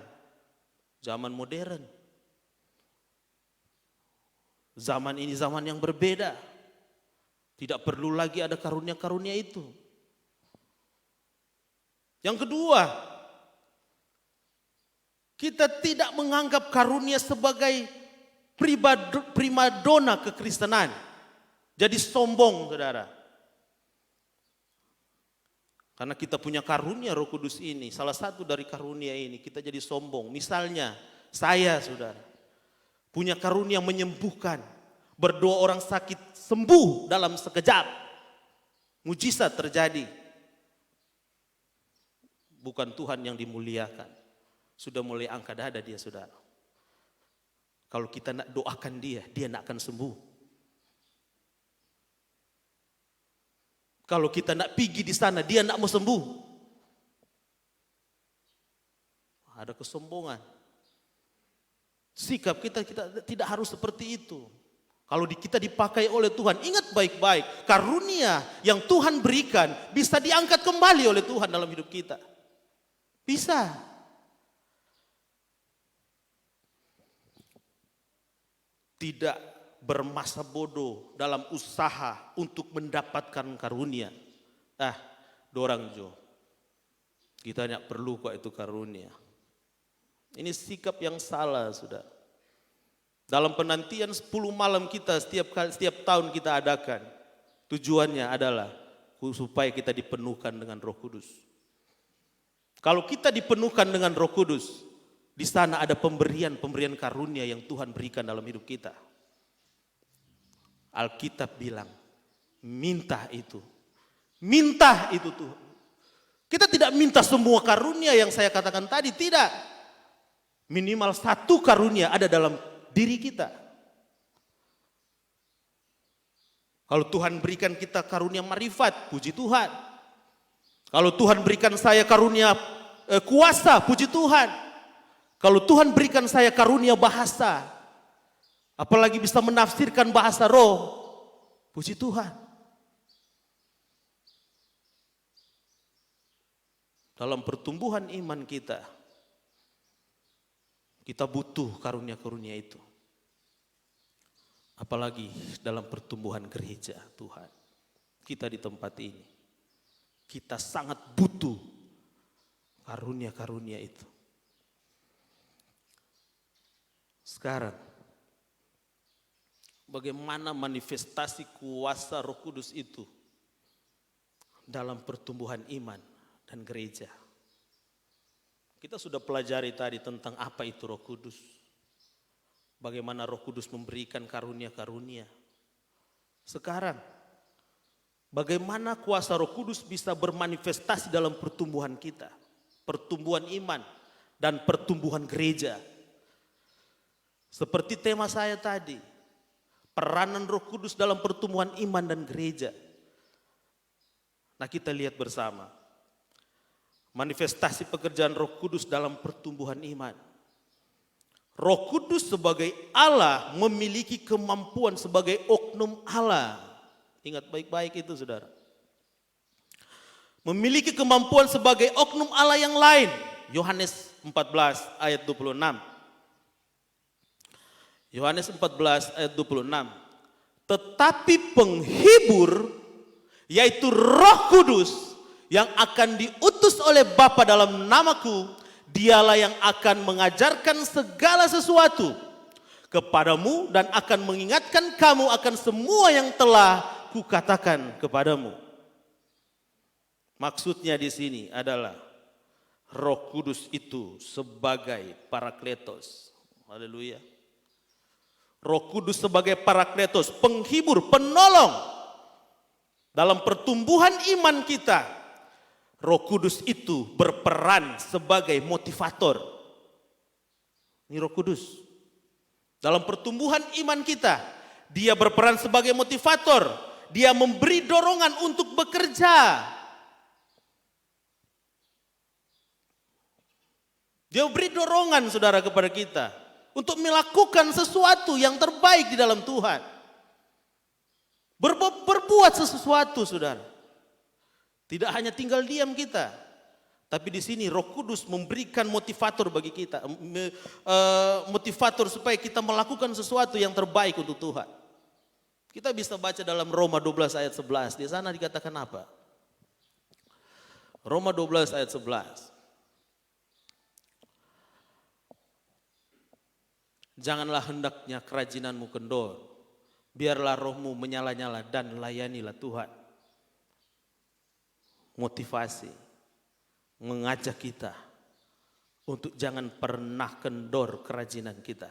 zaman modern. Zaman ini zaman yang berbeda. Tidak perlu lagi ada karunia-karunia itu. Yang kedua, kita tidak menganggap karunia sebagai primadona kekristenan. Jadi sombong, saudara. Karena kita punya karunia Roh Kudus ini, salah satu dari karunia ini kita jadi sombong. Misalnya, saya saudara, punya karunia menyembuhkan. Berdoa orang sakit sembuh dalam sekejap. Mujizat terjadi. Bukan Tuhan yang dimuliakan. Sudah mulai angkat dada dia, saudara. Kalau kita nak doakan dia nak akan sembuh. Kalau kita nak pergi di sana, dia nak mau sembuh. Ada kesombongan. Sikap kita tidak harus seperti itu. Kalau kita dipakai oleh Tuhan, ingat baik-baik, karunia yang Tuhan berikan bisa diangkat kembali oleh Tuhan dalam hidup kita. Bisa. Tidak bermasa bodoh dalam usaha untuk mendapatkan karunia. Dorang jo. Kita tidak perlu kok itu karunia. Ini sikap yang salah, sudah. Dalam penantian 10 malam kita setiap tahun kita adakan, tujuannya adalah supaya kita dipenuhkan dengan Roh Kudus. Kalau kita dipenuhkan dengan Roh Kudus, di sana ada pemberian karunia yang Tuhan berikan dalam hidup kita. Alkitab bilang, minta itu. Minta itu Tuhan. Kita tidak minta semua karunia yang saya katakan tadi, tidak. Minimal satu karunia ada dalam diri kita. Kalau Tuhan berikan kita karunia marifat, puji Tuhan. Kalau Tuhan berikan saya karunia kuasa, puji Tuhan. Kalau Tuhan berikan saya karunia bahasa, apalagi bisa menafsirkan bahasa roh, puji Tuhan. Dalam pertumbuhan iman kita butuh karunia-karunia itu. Apalagi dalam pertumbuhan gereja Tuhan. Kita di tempat ini, kita sangat butuh karunia-karunia itu. Sekarang, bagaimana manifestasi kuasa Roh Kudus itu dalam pertumbuhan iman dan gereja? Kita sudah pelajari tadi tentang apa itu Roh Kudus. Bagaimana Roh Kudus memberikan karunia-karunia. Sekarang, bagaimana kuasa Roh Kudus bisa bermanifestasi dalam pertumbuhan kita, pertumbuhan iman dan pertumbuhan gereja. Seperti tema saya tadi, peranan Roh Kudus dalam pertumbuhan iman dan gereja. Nah, kita lihat bersama manifestasi pekerjaan Roh Kudus dalam pertumbuhan iman. Roh Kudus sebagai Allah memiliki kemampuan sebagai oknum Allah. Ingat baik-baik itu, saudara. Memiliki kemampuan sebagai oknum Allah yang lain. Yohanes 14 ayat 26. Yohanes 14 ayat 26. Tetapi penghibur, yaitu Roh Kudus yang akan diutus oleh Bapa dalam namaku, dialah yang akan mengajarkan segala sesuatu kepadamu dan akan mengingatkan kamu akan semua yang telah kukatakan kepadamu. Maksudnya di sini adalah Roh Kudus itu sebagai Parakletos. Haleluya. Roh Kudus sebagai Parakletos, penghibur, penolong dalam pertumbuhan iman kita. Roh Kudus itu berperan sebagai motivator. Ini Roh Kudus. Dalam pertumbuhan iman kita, dia berperan sebagai motivator. Dia memberi dorongan untuk bekerja. Dia beri dorongan, saudara, kepada kita untuk melakukan sesuatu yang terbaik di dalam Tuhan. Berbuat sesuatu, saudara. Tidak hanya tinggal diam kita, tapi di sini Roh Kudus memberikan motivator bagi kita, motivator supaya kita melakukan sesuatu yang terbaik untuk Tuhan. Kita bisa baca dalam Roma 12 ayat 11, di sana dikatakan apa? Roma 12 ayat 11. Janganlah hendaknya kerajinanmu kendor, biarlah rohmu menyala-nyala dan layanilah Tuhan. Motivasi, mengajak kita untuk jangan pernah kendor kerajinan kita.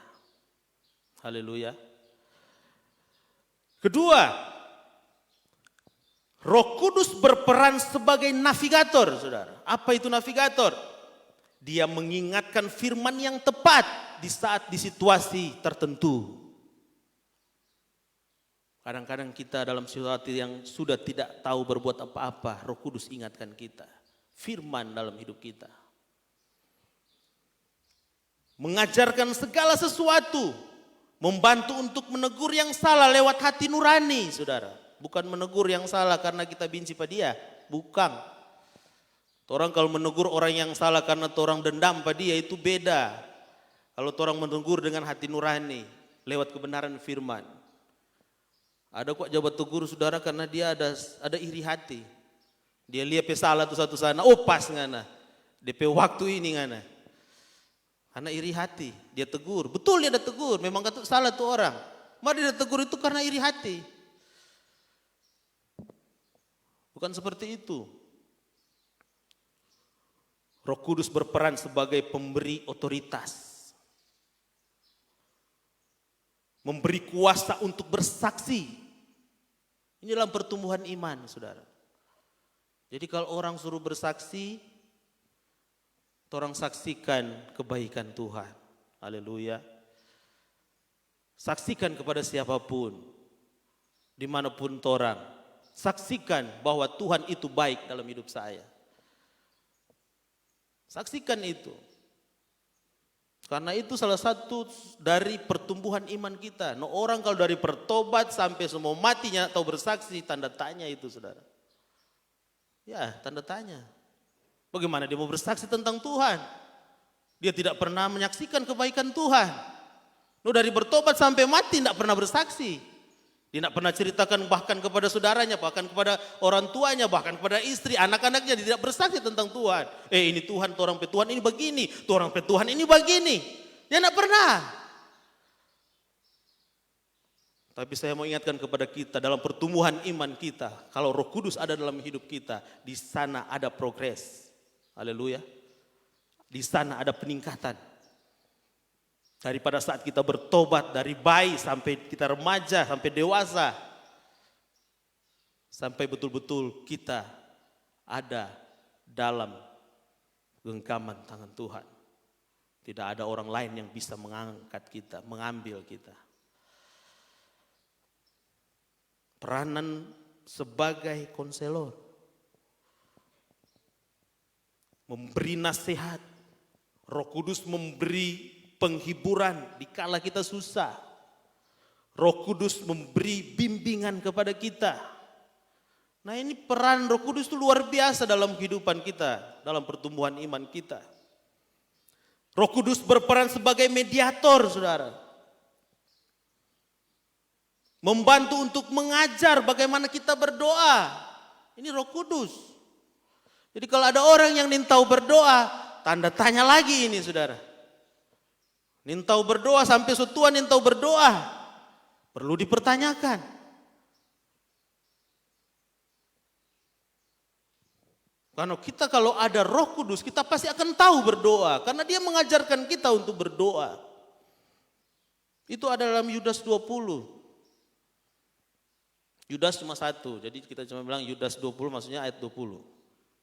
Haleluya. Kedua, Roh Kudus berperan sebagai navigator, saudara. Apa itu navigator? Dia mengingatkan firman yang tepat di situasi tertentu. Kadang-kadang kita dalam situasi yang sudah tidak tahu berbuat apa-apa, Roh Kudus ingatkan kita. Firman dalam hidup kita. Mengajarkan segala sesuatu. Membantu untuk menegur yang salah lewat hati nurani, saudara. Bukan menegur yang salah karena kita benci pada dia. Bukan. Orang kalau menegur orang yang salah karena orang dendam pada dia itu beda. Kalau orang menegur dengan hati nurani lewat kebenaran firman. Ada kok jabat tegur saudara karena dia ada iri hati. Dia lihat salah tu satu sana, oh pas ngana. DP waktu ini ngana. Karena iri hati, dia tegur. Betul dia ada tegur, memang kata salah tuh orang. Mari dia tegur itu karena iri hati. Bukan seperti itu. Roh Kudus berperan sebagai pemberi otoritas. Memberi kuasa untuk bersaksi. Ini dalam pertumbuhan iman, saudara. Jadi kalau orang suruh bersaksi, orang saksikan kebaikan Tuhan. Haleluya. Saksikan kepada siapapun, dimanapun orang. Saksikan bahwa Tuhan itu baik dalam hidup saya. Saksikan itu. Karena itu salah satu dari pertumbuhan iman kita. No, orang kalau dari bertobat sampai semua matinya atau bersaksi, tanda tanya itu, saudara. Ya, tanda tanya. Bagaimana dia mau bersaksi tentang Tuhan? Dia tidak pernah menyaksikan kebaikan Tuhan. No, dari bertobat sampai mati tidak pernah bersaksi. Dia tidak pernah ceritakan bahkan kepada saudaranya, bahkan kepada orang tuanya, bahkan kepada istri, anak-anaknya. Dia tidak bersaksi tentang Tuhan. Ini Tuhan, orang Tuhan ini begini, orang Tuhan ini begini. Dia tidak pernah. Tapi saya mau ingatkan kepada kita dalam pertumbuhan iman kita, kalau Roh Kudus ada dalam hidup kita, di sana ada progres. Haleluya. Di sana ada peningkatan. Daripada saat kita bertobat dari bayi sampai kita remaja, sampai dewasa. Sampai betul-betul kita ada dalam genggaman tangan Tuhan. Tidak ada orang lain yang bisa mengangkat kita, mengambil kita. Peranan sebagai konselor. Memberi nasihat. Roh Kudus memberi penghiburan di kala kita susah. Roh Kudus memberi bimbingan kepada kita. Nah, ini peran Roh Kudus itu luar biasa dalam kehidupan kita, dalam pertumbuhan iman kita. Roh Kudus berperan sebagai mediator, saudara. Membantu untuk mengajar bagaimana kita berdoa. Ini Roh Kudus. Jadi kalau ada orang yang nintau berdoa, tanda tanya lagi ini, saudara. Nintau berdoa sampai setua nintau berdoa. Perlu dipertanyakan. Karena kita kalau ada Roh Kudus, kita pasti akan tahu berdoa. Karena dia mengajarkan kita untuk berdoa. Itu ada dalam Yudas 20. Yudas cuma satu, jadi kita cuma bilang Yudas 20 maksudnya ayat 20.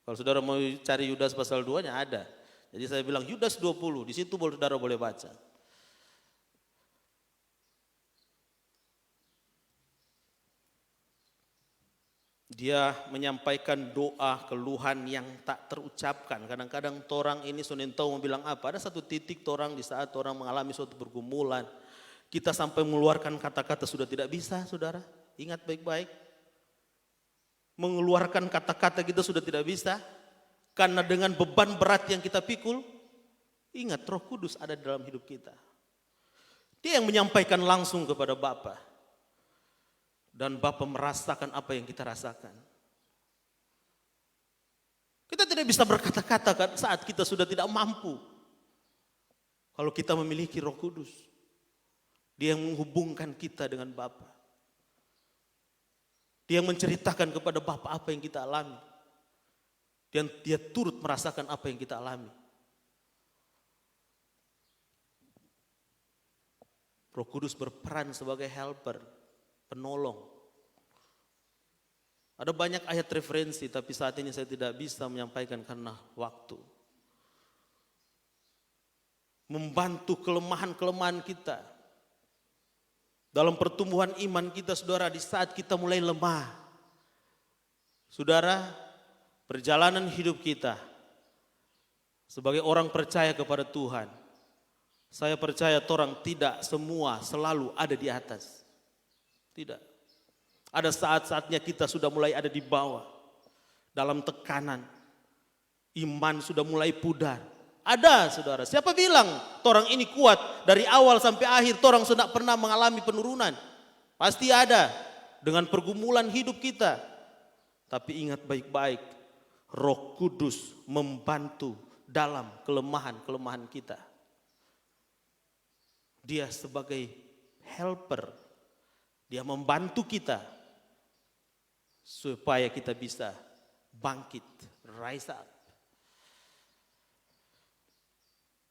Kalau saudara mau cari Yudas pasal 2-nya ada. Jadi saya bilang Yudas 20, di situ saudara boleh baca. Dia menyampaikan doa keluhan yang tak terucapkan. Kadang-kadang orang ini sunin tahu mau bilang apa. Ada satu titik orang di saat orang mengalami suatu pergumulan. Kita sampai mengeluarkan kata-kata sudah tidak bisa, saudara. Ingat baik-baik. Mengeluarkan kata-kata kita sudah tidak bisa. Karena dengan beban berat yang kita pikul. Ingat Roh Kudus ada di dalam hidup kita. Dia yang menyampaikan langsung kepada Bapa. Dan Bapa merasakan apa yang kita rasakan. Kita tidak bisa berkata-kata kan saat kita sudah tidak mampu. Kalau kita memiliki Roh Kudus, Dia yang menghubungkan kita dengan Bapa. Dia yang menceritakan kepada Bapa apa yang kita alami. Dan Dia turut merasakan apa yang kita alami. Roh Kudus berperan sebagai helper, penolong. Ada banyak ayat referensi, tapi saat ini saya tidak bisa menyampaikan karena waktu. Membantu kelemahan-kelemahan kita. Dalam pertumbuhan iman kita, saudara, di saat kita mulai lemah. Saudara, perjalanan hidup kita sebagai orang percaya kepada Tuhan, saya percaya orang tidak semua selalu ada di atas. Tidak. Ada saat-saatnya kita sudah mulai ada di bawah. Dalam tekanan. Iman sudah mulai pudar. Ada, saudara. Siapa bilang orang ini kuat dari awal sampai akhir, orang sudah pernah mengalami penurunan? Pasti ada dengan pergumulan hidup kita. Tapi ingat baik-baik, Roh Kudus membantu dalam kelemahan-kelemahan kita. Dia sebagai helper, Dia membantu kita supaya kita bisa bangkit, rise up.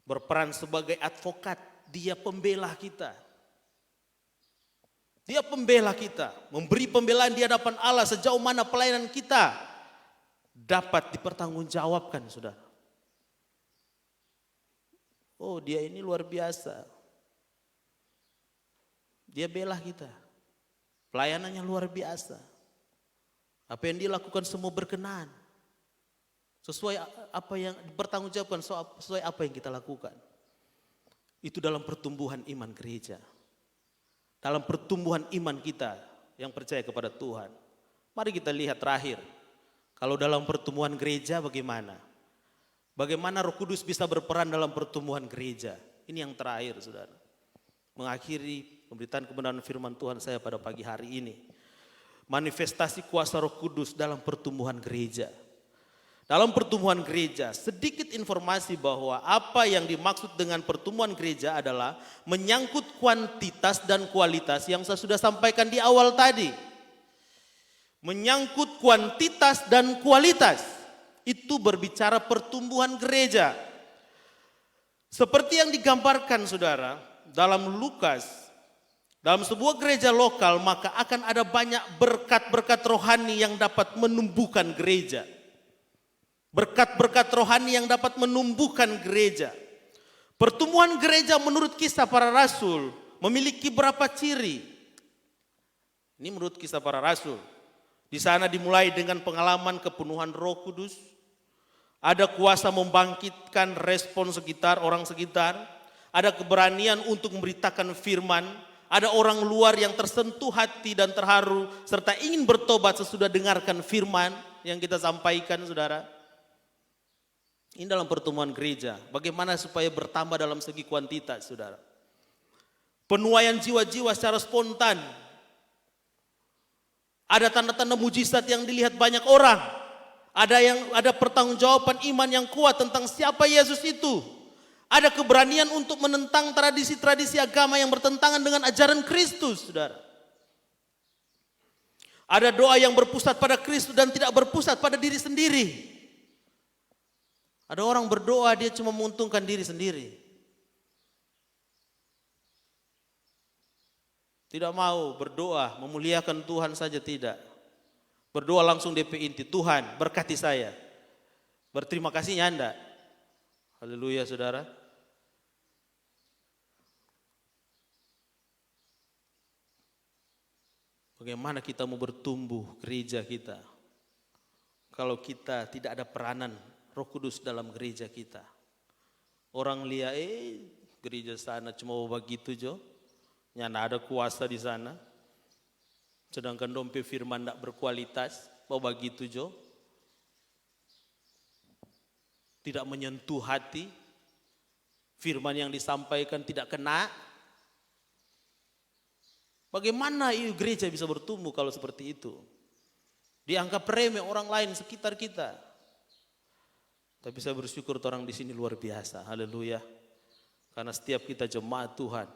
Berperan sebagai advokat, Dia pembela kita. Dia pembela kita, memberi pembelaan di hadapan Allah sejauh mana pelayanan kita dapat dipertanggungjawabkan, saudara. Oh, Dia ini luar biasa. Dia bela kita. Pelayanannya luar biasa. Apa yang Dia lakukan semua berkenan. Sesuai apa yang dipertanggungjawabkan, sesuai apa yang kita lakukan. Itu dalam pertumbuhan iman gereja. Dalam pertumbuhan iman kita yang percaya kepada Tuhan. Mari kita lihat terakhir. Kalau dalam pertumbuhan gereja bagaimana? Bagaimana Roh Kudus bisa berperan dalam pertumbuhan gereja? Ini yang terakhir, saudara. Mengakhiri pemberitaan kebenaran firman Tuhan saya pada pagi hari ini. Manifestasi kuasa Roh Kudus dalam pertumbuhan gereja. Dalam pertumbuhan gereja, sedikit informasi bahwa apa yang dimaksud dengan pertumbuhan gereja adalah menyangkut kuantitas dan kualitas yang saya sudah sampaikan di awal tadi. Menyangkut kuantitas dan kualitas, itu berbicara pertumbuhan gereja. Seperti yang digambarkan, saudara, dalam Lukas. Dalam sebuah gereja lokal maka akan ada banyak berkat-berkat rohani yang dapat menumbuhkan gereja. Berkat-berkat rohani yang dapat menumbuhkan gereja. Pertumbuhan gereja menurut Kisah Para Rasul memiliki berapa ciri? Ini menurut Kisah Para Rasul. Di sana dimulai dengan pengalaman kepenuhan Roh Kudus. Ada kuasa membangkitkan respon sekitar, orang sekitar. Ada keberanian untuk memberitakan firman. Ada orang luar yang tersentuh hati dan terharu serta ingin bertobat sesudah dengarkan firman yang kita sampaikan, saudara. Ini dalam pertemuan gereja. Bagaimana supaya bertambah dalam segi kuantitas, saudara. Penuaian jiwa-jiwa secara spontan. Ada tanda-tanda mujizat yang dilihat banyak orang. Ada pertanggungjawaban iman yang kuat tentang siapa Yesus itu. Ada keberanian untuk menentang tradisi-tradisi agama yang bertentangan dengan ajaran Kristus, saudara. Ada doa yang berpusat pada Kristus dan tidak berpusat pada diri sendiri. Ada orang berdoa dia cuma menguntungkan diri sendiri. Tidak mau berdoa memuliakan Tuhan saja tidak. Berdoa langsung DP inti, Tuhan berkati saya. Berterima kasihnya Anda. Haleluya, saudara. Bagaimana kita mau bertumbuh gereja kita kalau kita tidak ada peranan Roh Kudus dalam gereja kita? Orang lihat gereja sana cuma begitu jo, nyana ada kuasa di sana. Sedangkan dompe firman tidak berkualitas, begitu jo. Tidak menyentuh hati, firman yang disampaikan tidak kena. Bagaimana gereja bisa bertumbuh kalau seperti itu? Dianggap remeh orang lain sekitar kita. Tapi saya bersyukur orang di sini luar biasa. Haleluya. Karena setiap kita jemaat Tuhan,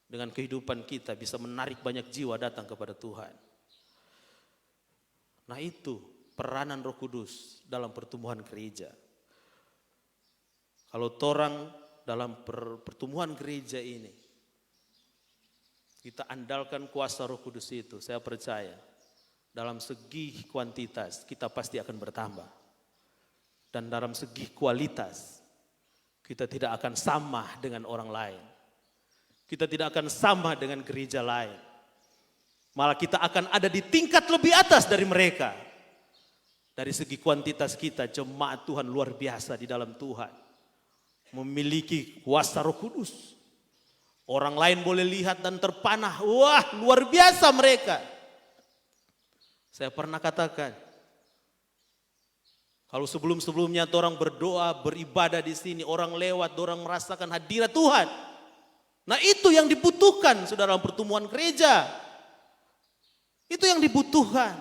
dengan kehidupan kita bisa menarik banyak jiwa datang kepada Tuhan. Nah itu peranan Roh Kudus dalam pertumbuhan gereja. Kalau orang dalam pertumbuhan gereja ini, kita andalkan kuasa Roh Kudus itu, saya percaya dalam segi kuantitas kita pasti akan bertambah. Dan dalam segi kualitas kita tidak akan sama dengan orang lain. Kita tidak akan sama dengan gereja lain. Malah kita akan ada di tingkat lebih atas dari mereka. Dari segi kuantitas kita, jemaat Tuhan luar biasa di dalam Tuhan. Memiliki kuasa Roh Kudus. Orang lain boleh lihat dan terpanah. Wah, luar biasa mereka. Saya pernah katakan, kalau sebelum-sebelumnya orang berdoa, beribadah di sini, orang lewat, orang merasakan hadirat Tuhan. Nah itu yang dibutuhkan, saudara, dalam pertemuan gereja. Itu yang dibutuhkan.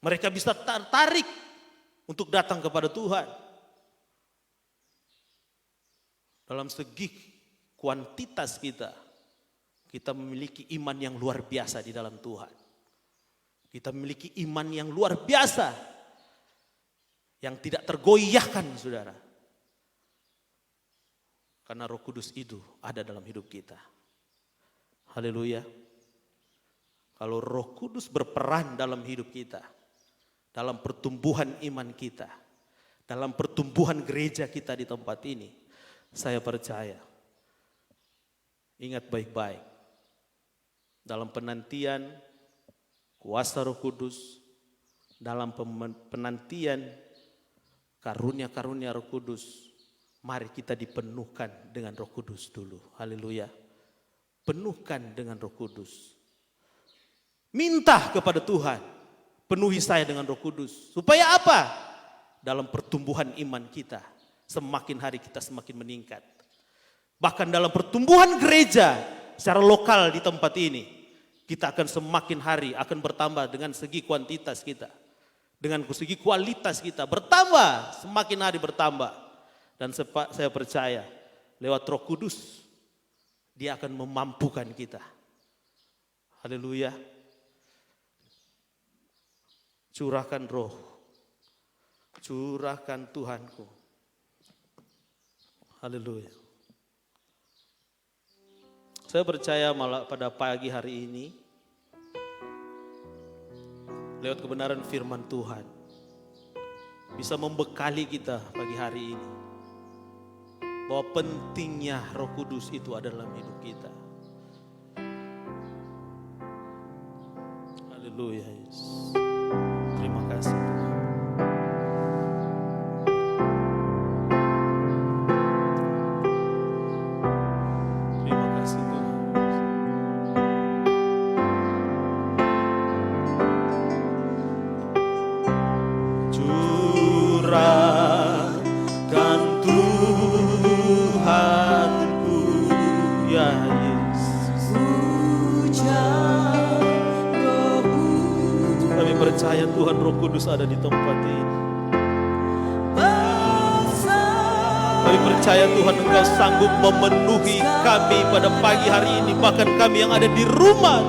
Mereka bisa tertarik untuk datang kepada Tuhan. Dalam segi kuantitas kita memiliki iman yang luar biasa di dalam Tuhan. Kita memiliki iman yang luar biasa, yang tidak tergoyahkan, saudara. Karena Roh Kudus itu ada dalam hidup kita. Haleluya. Kalau Roh Kudus berperan dalam hidup kita, dalam pertumbuhan iman kita, dalam pertumbuhan gereja kita di tempat ini, saya percaya, ingat baik-baik, dalam penantian kuasa Roh Kudus, dalam penantian karunia-karunia Roh Kudus, mari kita dipenuhkan dengan Roh Kudus dulu. Haleluya. Penuhkan dengan Roh Kudus. Minta kepada Tuhan, penuhi saya dengan Roh Kudus. Supaya apa? Dalam pertumbuhan iman kita, semakin hari kita semakin meningkat. Bahkan dalam pertumbuhan gereja secara lokal di tempat ini, kita akan semakin hari akan bertambah dengan segi kuantitas kita. Dengan segi kualitas kita bertambah, semakin hari bertambah. Dan saya percaya lewat Roh Kudus Dia akan memampukan kita. Haleluya. Curahkan Roh, curahkan Tuhanku. Haleluya. Saya percaya malah pada pagi hari ini, lewat kebenaran firman Tuhan, bisa membekali kita pagi hari ini. Bahwa pentingnya Roh Kudus itu ada dalam hidup kita. Haleluya, Yesus. Terima kasih Tuhan. Terima kasih Tuhan. Curahkan Tuhanku, ya Yesus. Kami percaya Tuhan Roh Kudus ada di tempat ini. Kami percaya Tuhan Engkau sanggup memenuhi kami pada pagi hari ini. Bahkan kami yang ada di rumah,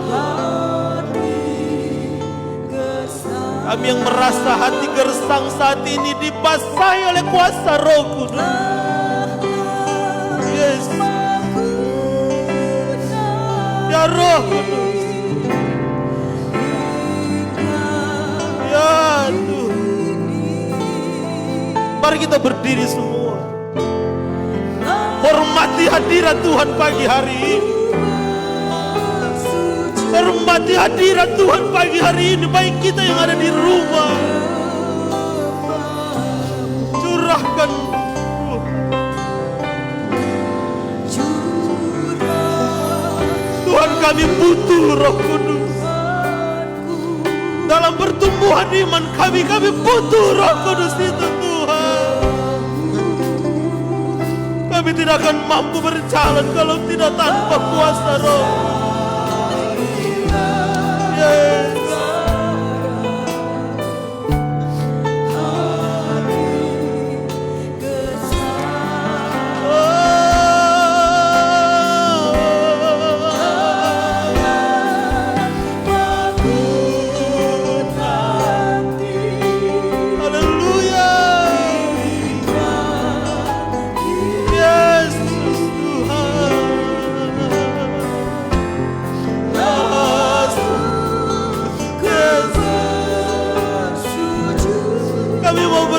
kami yang merasa hati gersang saat ini dibasahi oleh kuasa Roh Kudus. Yes. Ya Roh Kudus. Ya Tuhan. Mari kita berdiri semua. Hormati hadirat Tuhan pagi hari ini. Hormati hadirat Tuhan pagi hari ini. Baik kita yang ada di rumah. Curahkan Tuhan, kami butuh Roh Kudus. Dalam pertumbuhan iman kami butuh Roh Kudus itu Tuhan. Kami tidak akan mampu berjalan kalau tidak tanpa kuasa Roh. Yes.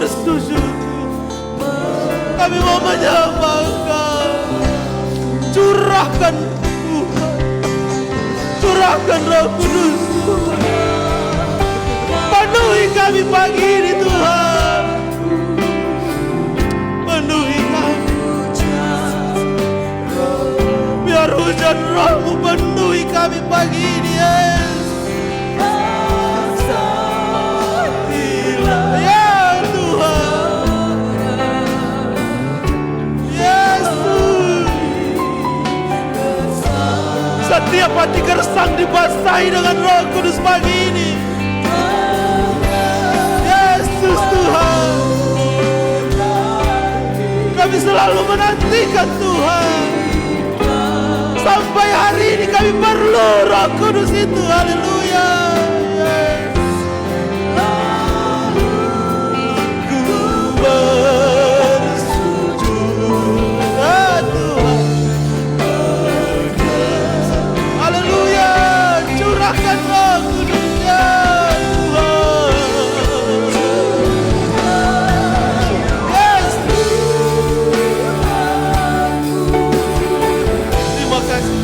bersujud. Kami mau menyembah Engkau. Curahkan Tuhan, curahkan Roh Kudus Tuhan. Penuhi kami pagi ini Tuhan. Penuhi kami. Biar hujan Roh-Mu penuhi kami pagi ini Yesus. Ya Tuhan. Yesus. Setiap hati gersang dibasahi dengan Roh Kudus pagi ini. Yesus Tuhan. Kami selalu menantikan Tuhan. Sampai hari ini kami perlu Roh Kudus itu. Haleluya. Ku bersujud. Tuhan. Haleluya. Curahkan Roh Kudus-Nya Tuhan. Yes. Terima kasih.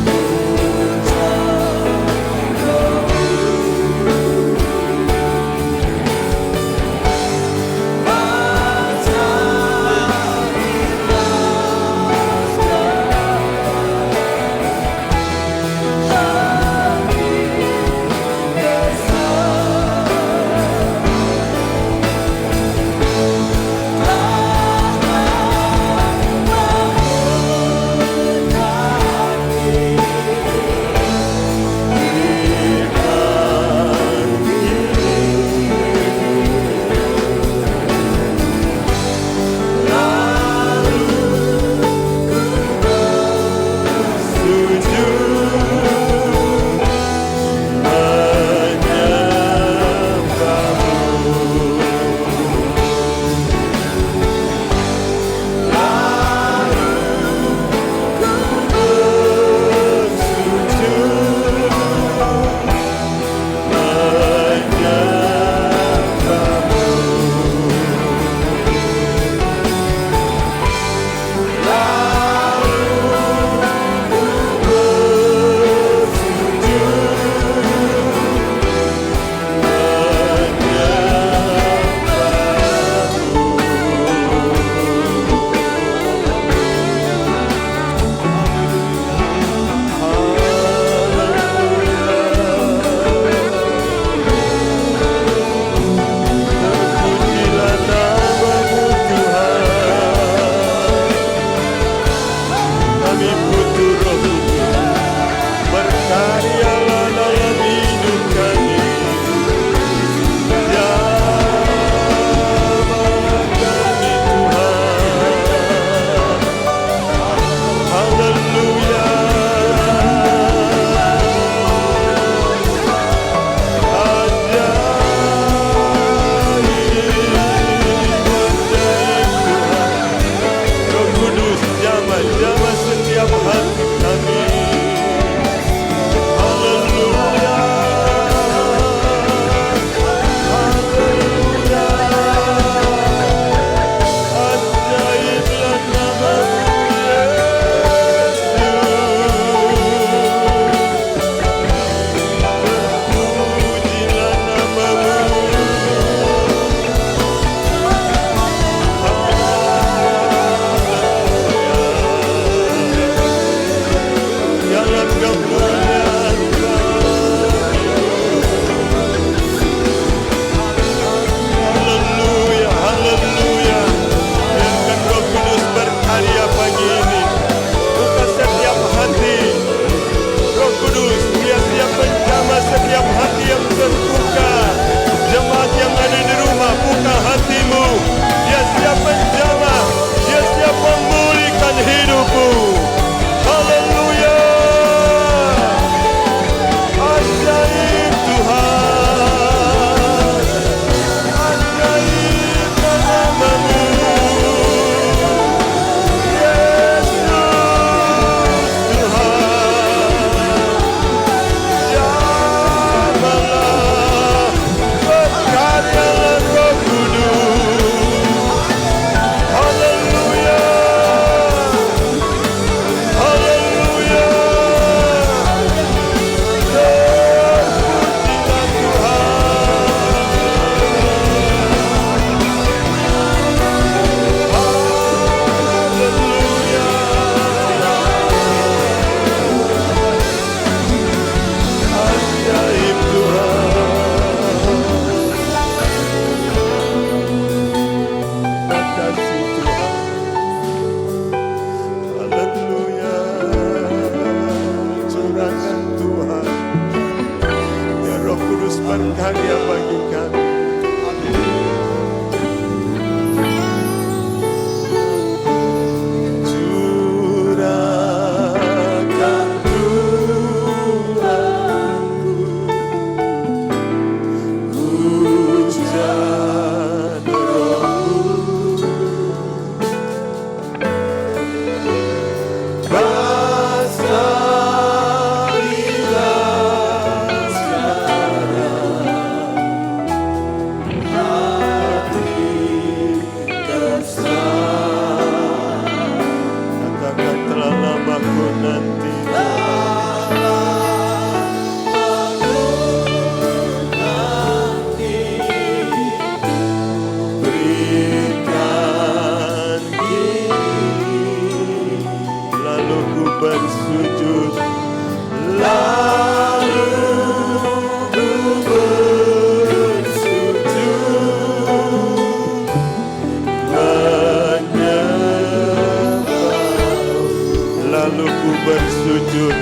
bersujud.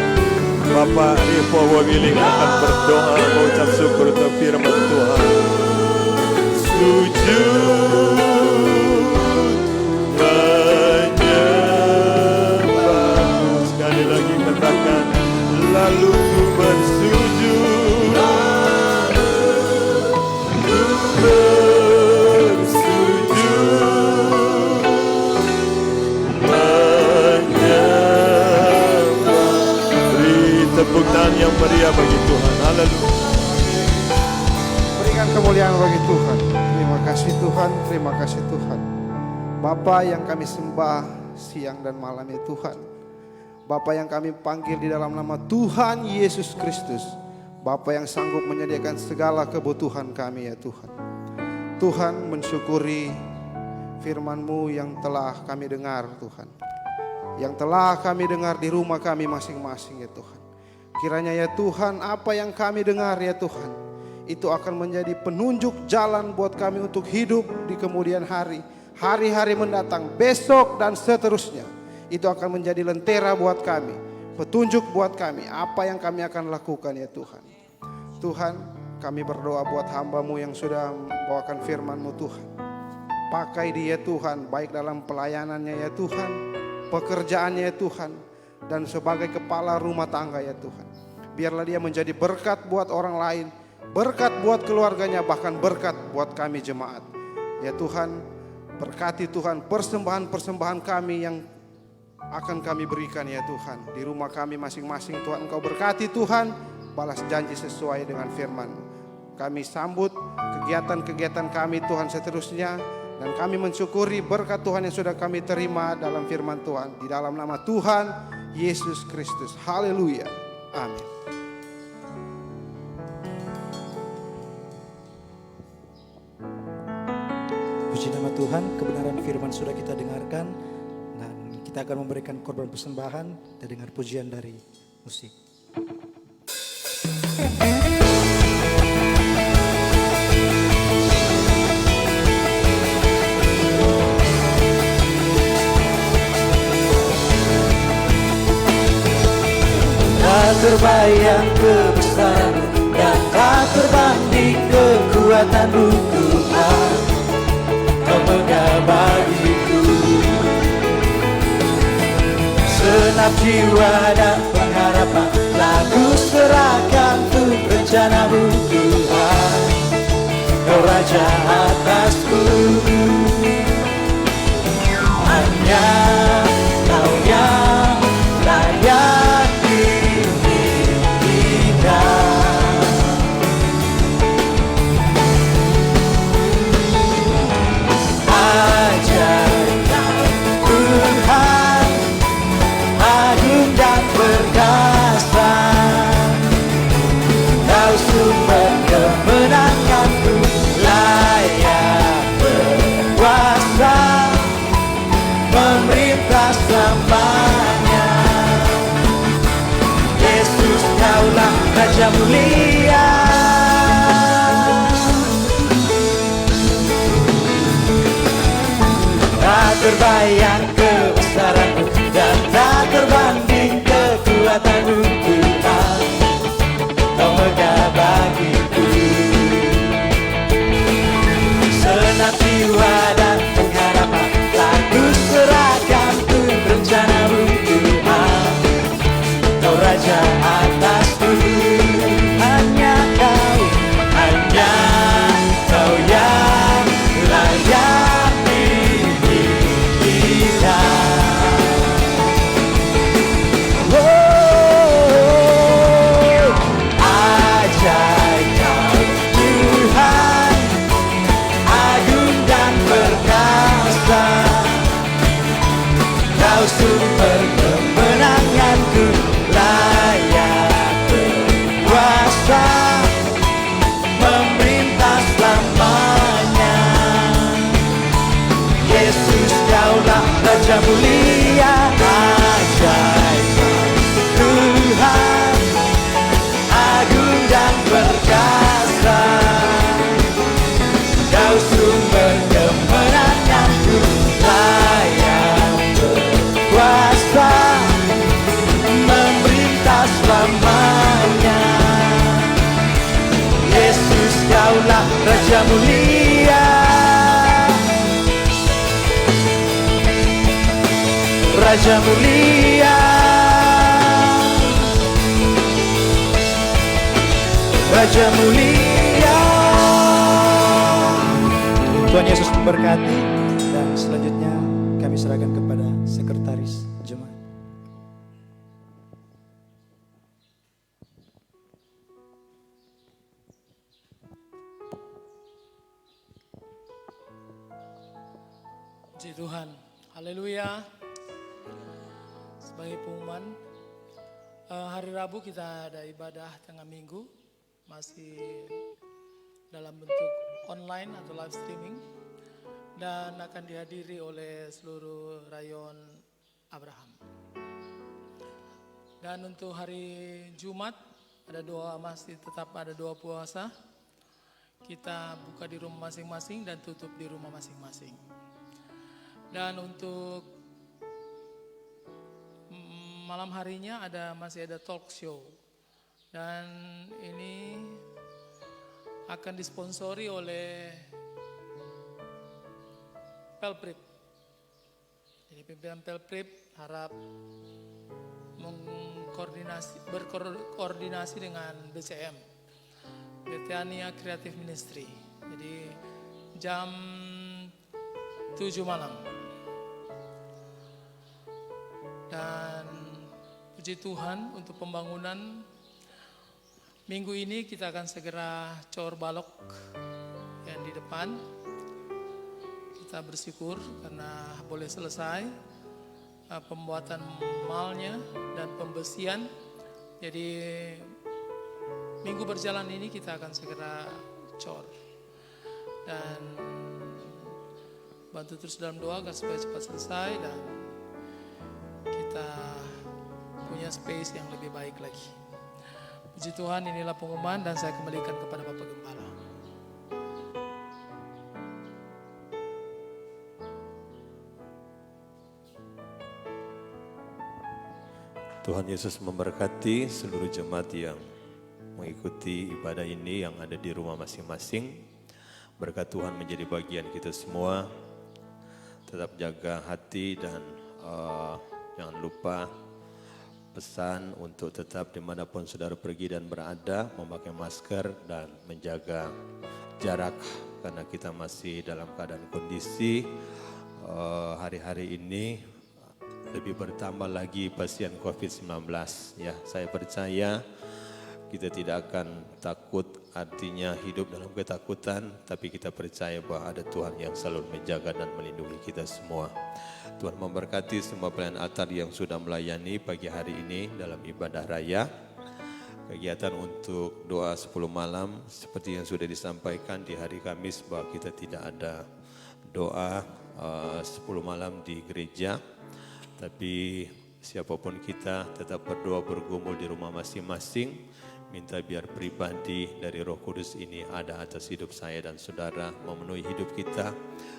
Bapak Rivo Wawiling akan berdoa mengucap syukur untuk firman Tuhan. Sujud menyembah. Sekali lagi katakan, lalu ku bersujud. Ku bersujud menyembah. Beri tepuk tangan yang meriah bagi Tuhan. Haleluya. Berikan kemuliaan bagi Tuhan. Terima kasih Tuhan, terima kasih Tuhan. Bapa yang kami sembah siang dan malam ya Tuhan. Bapa yang kami panggil di dalam nama Tuhan Yesus Kristus. Bapa yang sanggup menyediakan segala kebutuhan kami ya Tuhan. Tuhan mensyukuri firman-Mu yang telah kami dengar Tuhan. Yang telah kami dengar di rumah kami masing-masing ya Tuhan. Kiranya ya Tuhan, apa yang kami dengar ya Tuhan, itu akan menjadi penunjuk jalan buat kami untuk hidup di kemudian hari. Hari-hari mendatang, besok dan seterusnya. Itu akan menjadi lentera buat kami, petunjuk buat kami, apa yang kami akan lakukan ya Tuhan. Tuhan, kami berdoa buat hamba-Mu yang sudah membawakan firman-Mu Tuhan. Pakai dia Tuhan, baik dalam pelayanannya ya Tuhan, pekerjaannya ya Tuhan, dan sebagai kepala rumah tangga ya Tuhan. Biarlah dia menjadi berkat buat orang lain, berkat buat keluarganya, bahkan berkat buat kami jemaat. Ya Tuhan, berkati Tuhan persembahan-persembahan kami yang akan kami berikan ya Tuhan. Di rumah kami masing-masing Tuhan, Engkau berkati Tuhan, balas janji sesuai dengan firman. Kami sambut kegiatan-kegiatan kami Tuhan seterusnya. Dan kami mensyukuri berkat Tuhan yang sudah kami terima dalam firman Tuhan. Di dalam nama Tuhan Yesus Kristus. Haleluya. Amin. Puji nama Tuhan, kebenaran firman sudah kita dengarkan. Dan kita akan memberikan korban persembahan. Kita dengar pujian dari musik. Tak terbayang kebesaran dan tak terbanding kekuatanmu Tuhan. Kau megah bagiku senap jiwa dan pengharapan, lagu serahkan untuk rencanamu Tuhan. Kau Raja atasku, hanya Kau yang layak kemenanganku, layak berkuasa, memerintah selamanya. Yesus, Kaulah Raja mulia. Tak terbayang kebesaranmu dan tak terbanding kekuatanmu Tuhan. Kau megah bagiku senap jiwa dan pengharapan, lagu serahkan untuk rencanamu Tuhan. Kau Raja atasku, hanya Kau yang layak diinginkan. Ajaib Kau Tuhan, agung dan perkasa. Kau sumber kemenanganku, layak berkuasa, memerintah selamanya. Yesus, Kaulah Raja mulia. Ajaib Kau Tuhan, agung dan perkasa. Kau sumber kemenanganku, layak berkuasa, Raja mulia, Raja mulia. Tuhan Yesus memberkati, dan selanjutnya kami serahkan kepada sekretaris jemaat. Puji Tuhan, haleluya. Sebagai pengumuman, hari Rabu kita ada ibadah tengah minggu, masih dalam bentuk online atau live streaming, dan akan dihadiri oleh seluruh rayon Abraham. Dan untuk hari Jumat ada doa, masih tetap ada doa puasa. Kita buka di rumah masing-masing dan tutup di rumah masing-masing. Dan untuk malam harinya masih ada talk show. Dan ini akan disponsori oleh Pelprip. Jadi pimpinan Pelprip harap berkoordinasi dengan BCM, Bethania Creative Ministry. Jadi jam 7 malam. Dan puji Tuhan untuk pembangunan minggu ini kita akan segera cor balok yang di depan. Kita bersyukur karena boleh selesai pembuatan malnya dan pembesian. Jadi minggu berjalan ini kita akan segera cor. Dan bantu terus dalam doa agar supaya cepat selesai dan kita punya space yang lebih baik lagi. Puji Tuhan, inilah pengumuman dan saya kembalikan kepada Bapak Gembala. Tuhan Yesus memberkati seluruh jemaat yang mengikuti ibadah ini yang ada di rumah masing-masing. Berkat Tuhan menjadi bagian kita semua. Tetap jaga hati dan jangan lupa pesan untuk tetap dimanapun saudara pergi dan berada, memakai masker dan menjaga jarak. Karena kita masih dalam keadaan kondisi hari-hari ini lebih bertambah lagi pasien COVID-19. Ya, saya percaya kita tidak akan takut, artinya hidup dalam ketakutan, tapi kita percaya bahwa ada Tuhan yang selalu menjaga dan melindungi kita semua. Tuhan memberkati semua pelayan altar yang sudah melayani pagi hari ini dalam ibadah raya. Kegiatan untuk doa 10 malam seperti yang sudah disampaikan di hari Kamis bahwa kita tidak ada doa 10 malam di gereja. Tapi siapapun kita tetap berdoa bergumul di rumah masing-masing. Minta biar pribadi dari Roh Kudus ini ada atas hidup saya dan saudara, memenuhi hidup kita.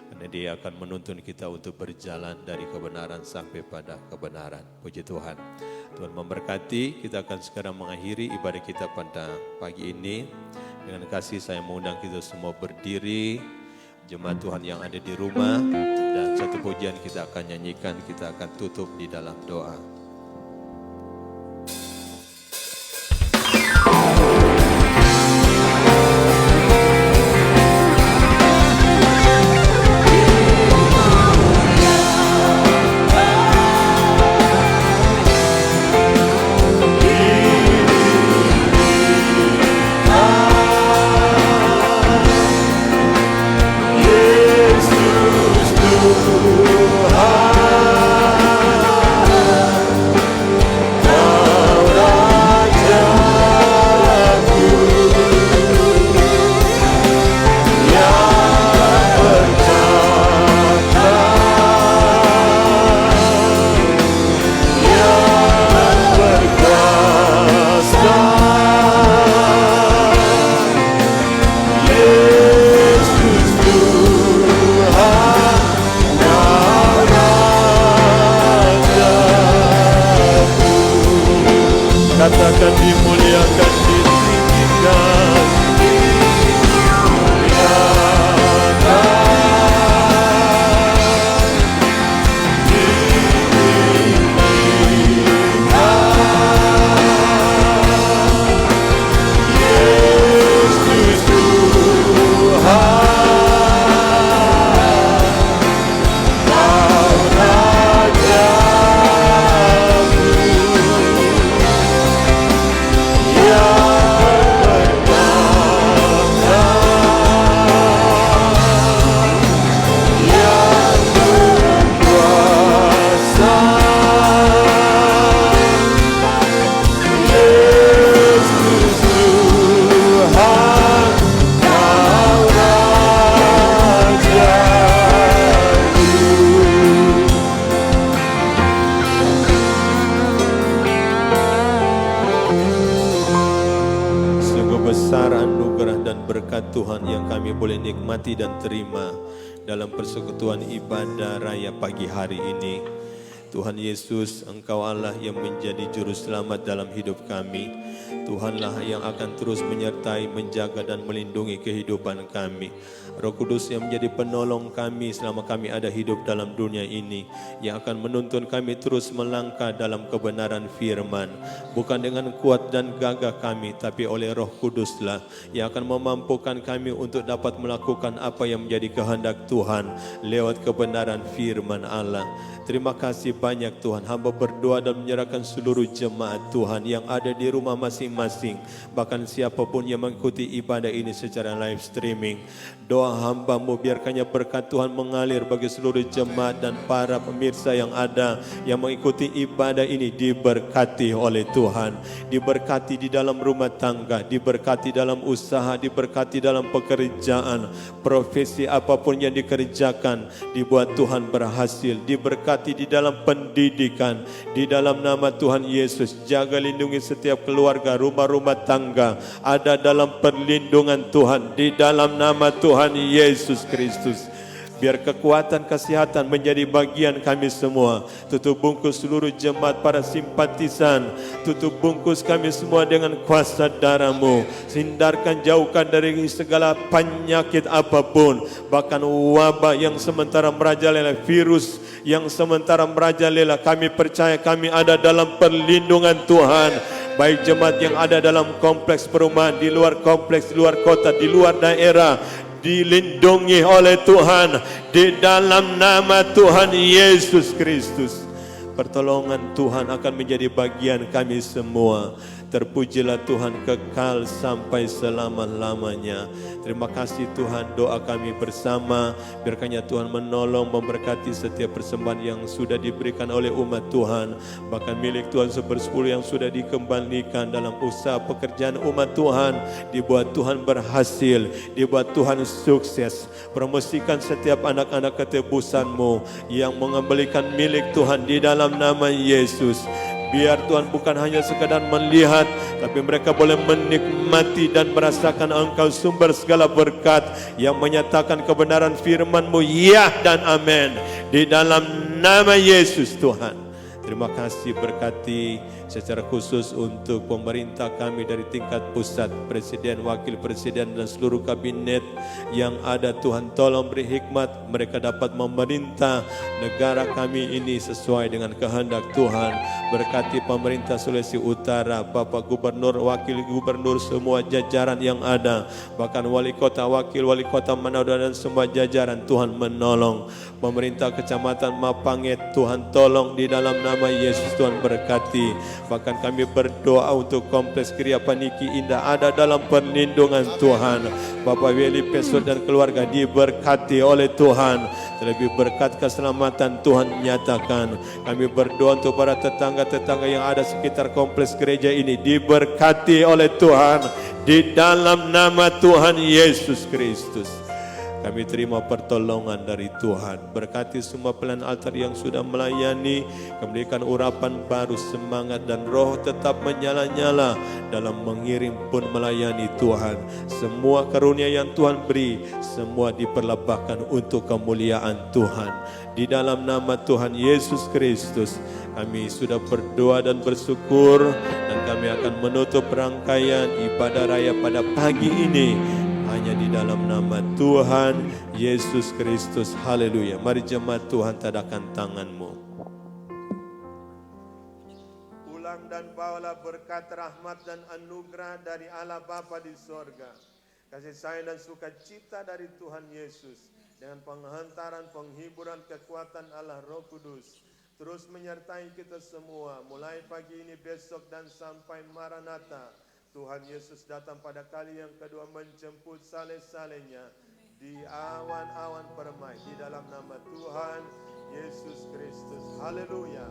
Karena dia akan menuntun kita untuk berjalan dari kebenaran sampai pada kebenaran. Puji Tuhan. Tuhan memberkati, kita akan segera mengakhiri ibadah kita pada pagi ini. Dengan kasih saya mengundang kita semua berdiri. Jemaat Tuhan yang ada di rumah. Dan satu pujian kita akan nyanyikan, kita akan tutup di dalam doa. Yesus Tuhan. Tuhan yang kami boleh nikmati dan terima dalam persekutuan ibadah raya pagi hari ini. Tuhan Yesus, Engkau Allah yang menjadi juru selamat dalam hidup kami. Tuhanlah yang akan terus menyertai, menjaga dan melindungi kehidupan kami. Roh Kudus yang menjadi penolong kami selama kami ada hidup dalam dunia ini, yang akan menuntun kami terus melangkah dalam kebenaran firman. Bukan dengan kuat dan gagah kami, tapi oleh Roh Kuduslah yang akan memampukan kami untuk dapat melakukan apa yang menjadi kehendak Tuhan lewat kebenaran firman Allah. Terima kasih banyak Tuhan. Hamba berdoa dan menyerahkan seluruh jemaat Tuhan yang ada di rumah masing-masing, bahkan siapapun yang mengikuti ibadah ini secara live streaming. Doa hamba-Mu biarkannya berkat Tuhan mengalir bagi seluruh jemaat dan para pemirsa yang ada yang mengikuti ibadah ini, diberkati oleh Tuhan, diberkati di dalam rumah tangga, diberkati dalam usaha, diberkati dalam pekerjaan, profesi apapun yang dikerjakan dibuat Tuhan berhasil, diberkati di dalam pendidikan. Di dalam nama Tuhan Yesus, jaga lindungi setiap keluarga, rumah-rumah tangga ada dalam perlindungan Tuhan di dalam nama Tuhan Yesus Kristus. Biar kekuatan kesehatan menjadi bagian kami semua. Tutup bungkus seluruh jemaat para simpatisan. Tutup bungkus kami semua dengan kuasa darah-Mu. Hindarkan, jauhkan dari segala penyakit apapun, bahkan wabah yang sementara merajalela, virus yang sementara merajalela. Kami percaya kami ada dalam perlindungan Tuhan. Baik jemaat yang ada dalam kompleks perumahan, di luar kompleks, di luar kota, di luar daerah, dilindungi oleh Tuhan di dalam nama Tuhan Yesus Kristus. Pertolongan Tuhan akan menjadi bagian kami semua. Terpujilah Tuhan kekal sampai selama-lamanya. Terima kasih Tuhan, doa kami bersama. Biarkannya Tuhan menolong, memberkati setiap persembahan yang sudah diberikan oleh umat Tuhan. Bahkan milik Tuhan 1/10 yang sudah dikembalikan dalam usaha pekerjaan umat Tuhan. Dibuat Tuhan berhasil, dibuat Tuhan sukses. Promosikan setiap anak-anak ketebusan-Mu yang mengembalikan milik Tuhan di dalam nama Yesus. Biar Tuhan bukan hanya sekadar melihat, tapi mereka boleh menikmati dan merasakan Engkau sumber segala berkat yang menyatakan kebenaran firman-Mu, ya dan amin. Di dalam nama Yesus Tuhan. Terima kasih, berkati secara khusus untuk pemerintah kami dari tingkat pusat, Presiden, Wakil Presiden dan seluruh kabinet yang ada. Tuhan tolong beri hikmat, mereka dapat memerintah negara kami ini sesuai dengan kehendak Tuhan. Berkati pemerintah Sulawesi Utara, Bapak Gubernur, Wakil Gubernur, semua jajaran yang ada, bahkan Wali Kota, Wakil Wali Kota Manado dan semua jajaran. Tuhan menolong pemerintah Kecamatan Mapanget, Tuhan tolong di dalam nama Yesus. Tuhan berkati. Bahkan kami berdoa untuk Kompleks Kriya Paniki Indah ada dalam perlindungan Tuhan. Bapak Weli Pesot dan keluarga diberkati oleh Tuhan. Terlebih berkat keselamatan Tuhan nyatakan. Kami berdoa untuk para tetangga-tetangga yang ada sekitar kompleks gereja ini diberkati oleh Tuhan di dalam nama Tuhan Yesus Kristus. Kami terima pertolongan dari Tuhan. Berkati semua pelayan altar yang sudah melayani, memberikan urapan baru, semangat dan roh tetap menyala-nyala dalam mengirim pun melayani Tuhan. Semua karunia yang Tuhan beri, semua diperlebahkan untuk kemuliaan Tuhan. Di dalam nama Tuhan Yesus Kristus, kami sudah berdoa dan bersyukur, dan kami akan menutup rangkaian ibadah raya pada pagi ini hanya di dalam nama Tuhan Yesus Kristus. Haleluya. Mari jemaat Tuhan tadahkan tanganmu. Pulang dan bawalah berkat, rahmat dan anugerah dari Allah Bapa di sorga, kasih sayang dan sukacita dari Tuhan Yesus, dengan penghantaran, penghiburan, kekuatan Allah Roh Kudus terus menyertai kita semua mulai pagi ini, besok dan sampai Maranatha. Tuhan Yesus datang pada kali yang kedua menjemput saleh-salehnya di awan-awan permai di dalam nama Tuhan Yesus Kristus. Haleluya.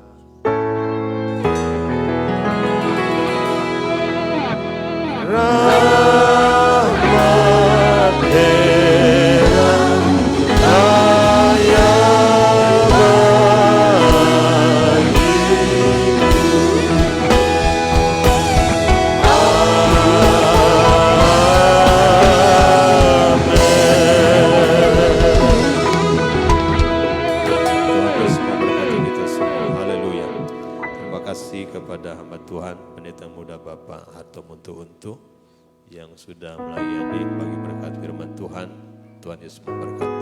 kasih kepada hamba Tuhan, Pendeta Muda Bapak Harto Muntu yang sudah melayani bagi berkat firman Tuhan. Tuhan Yesus memberkati.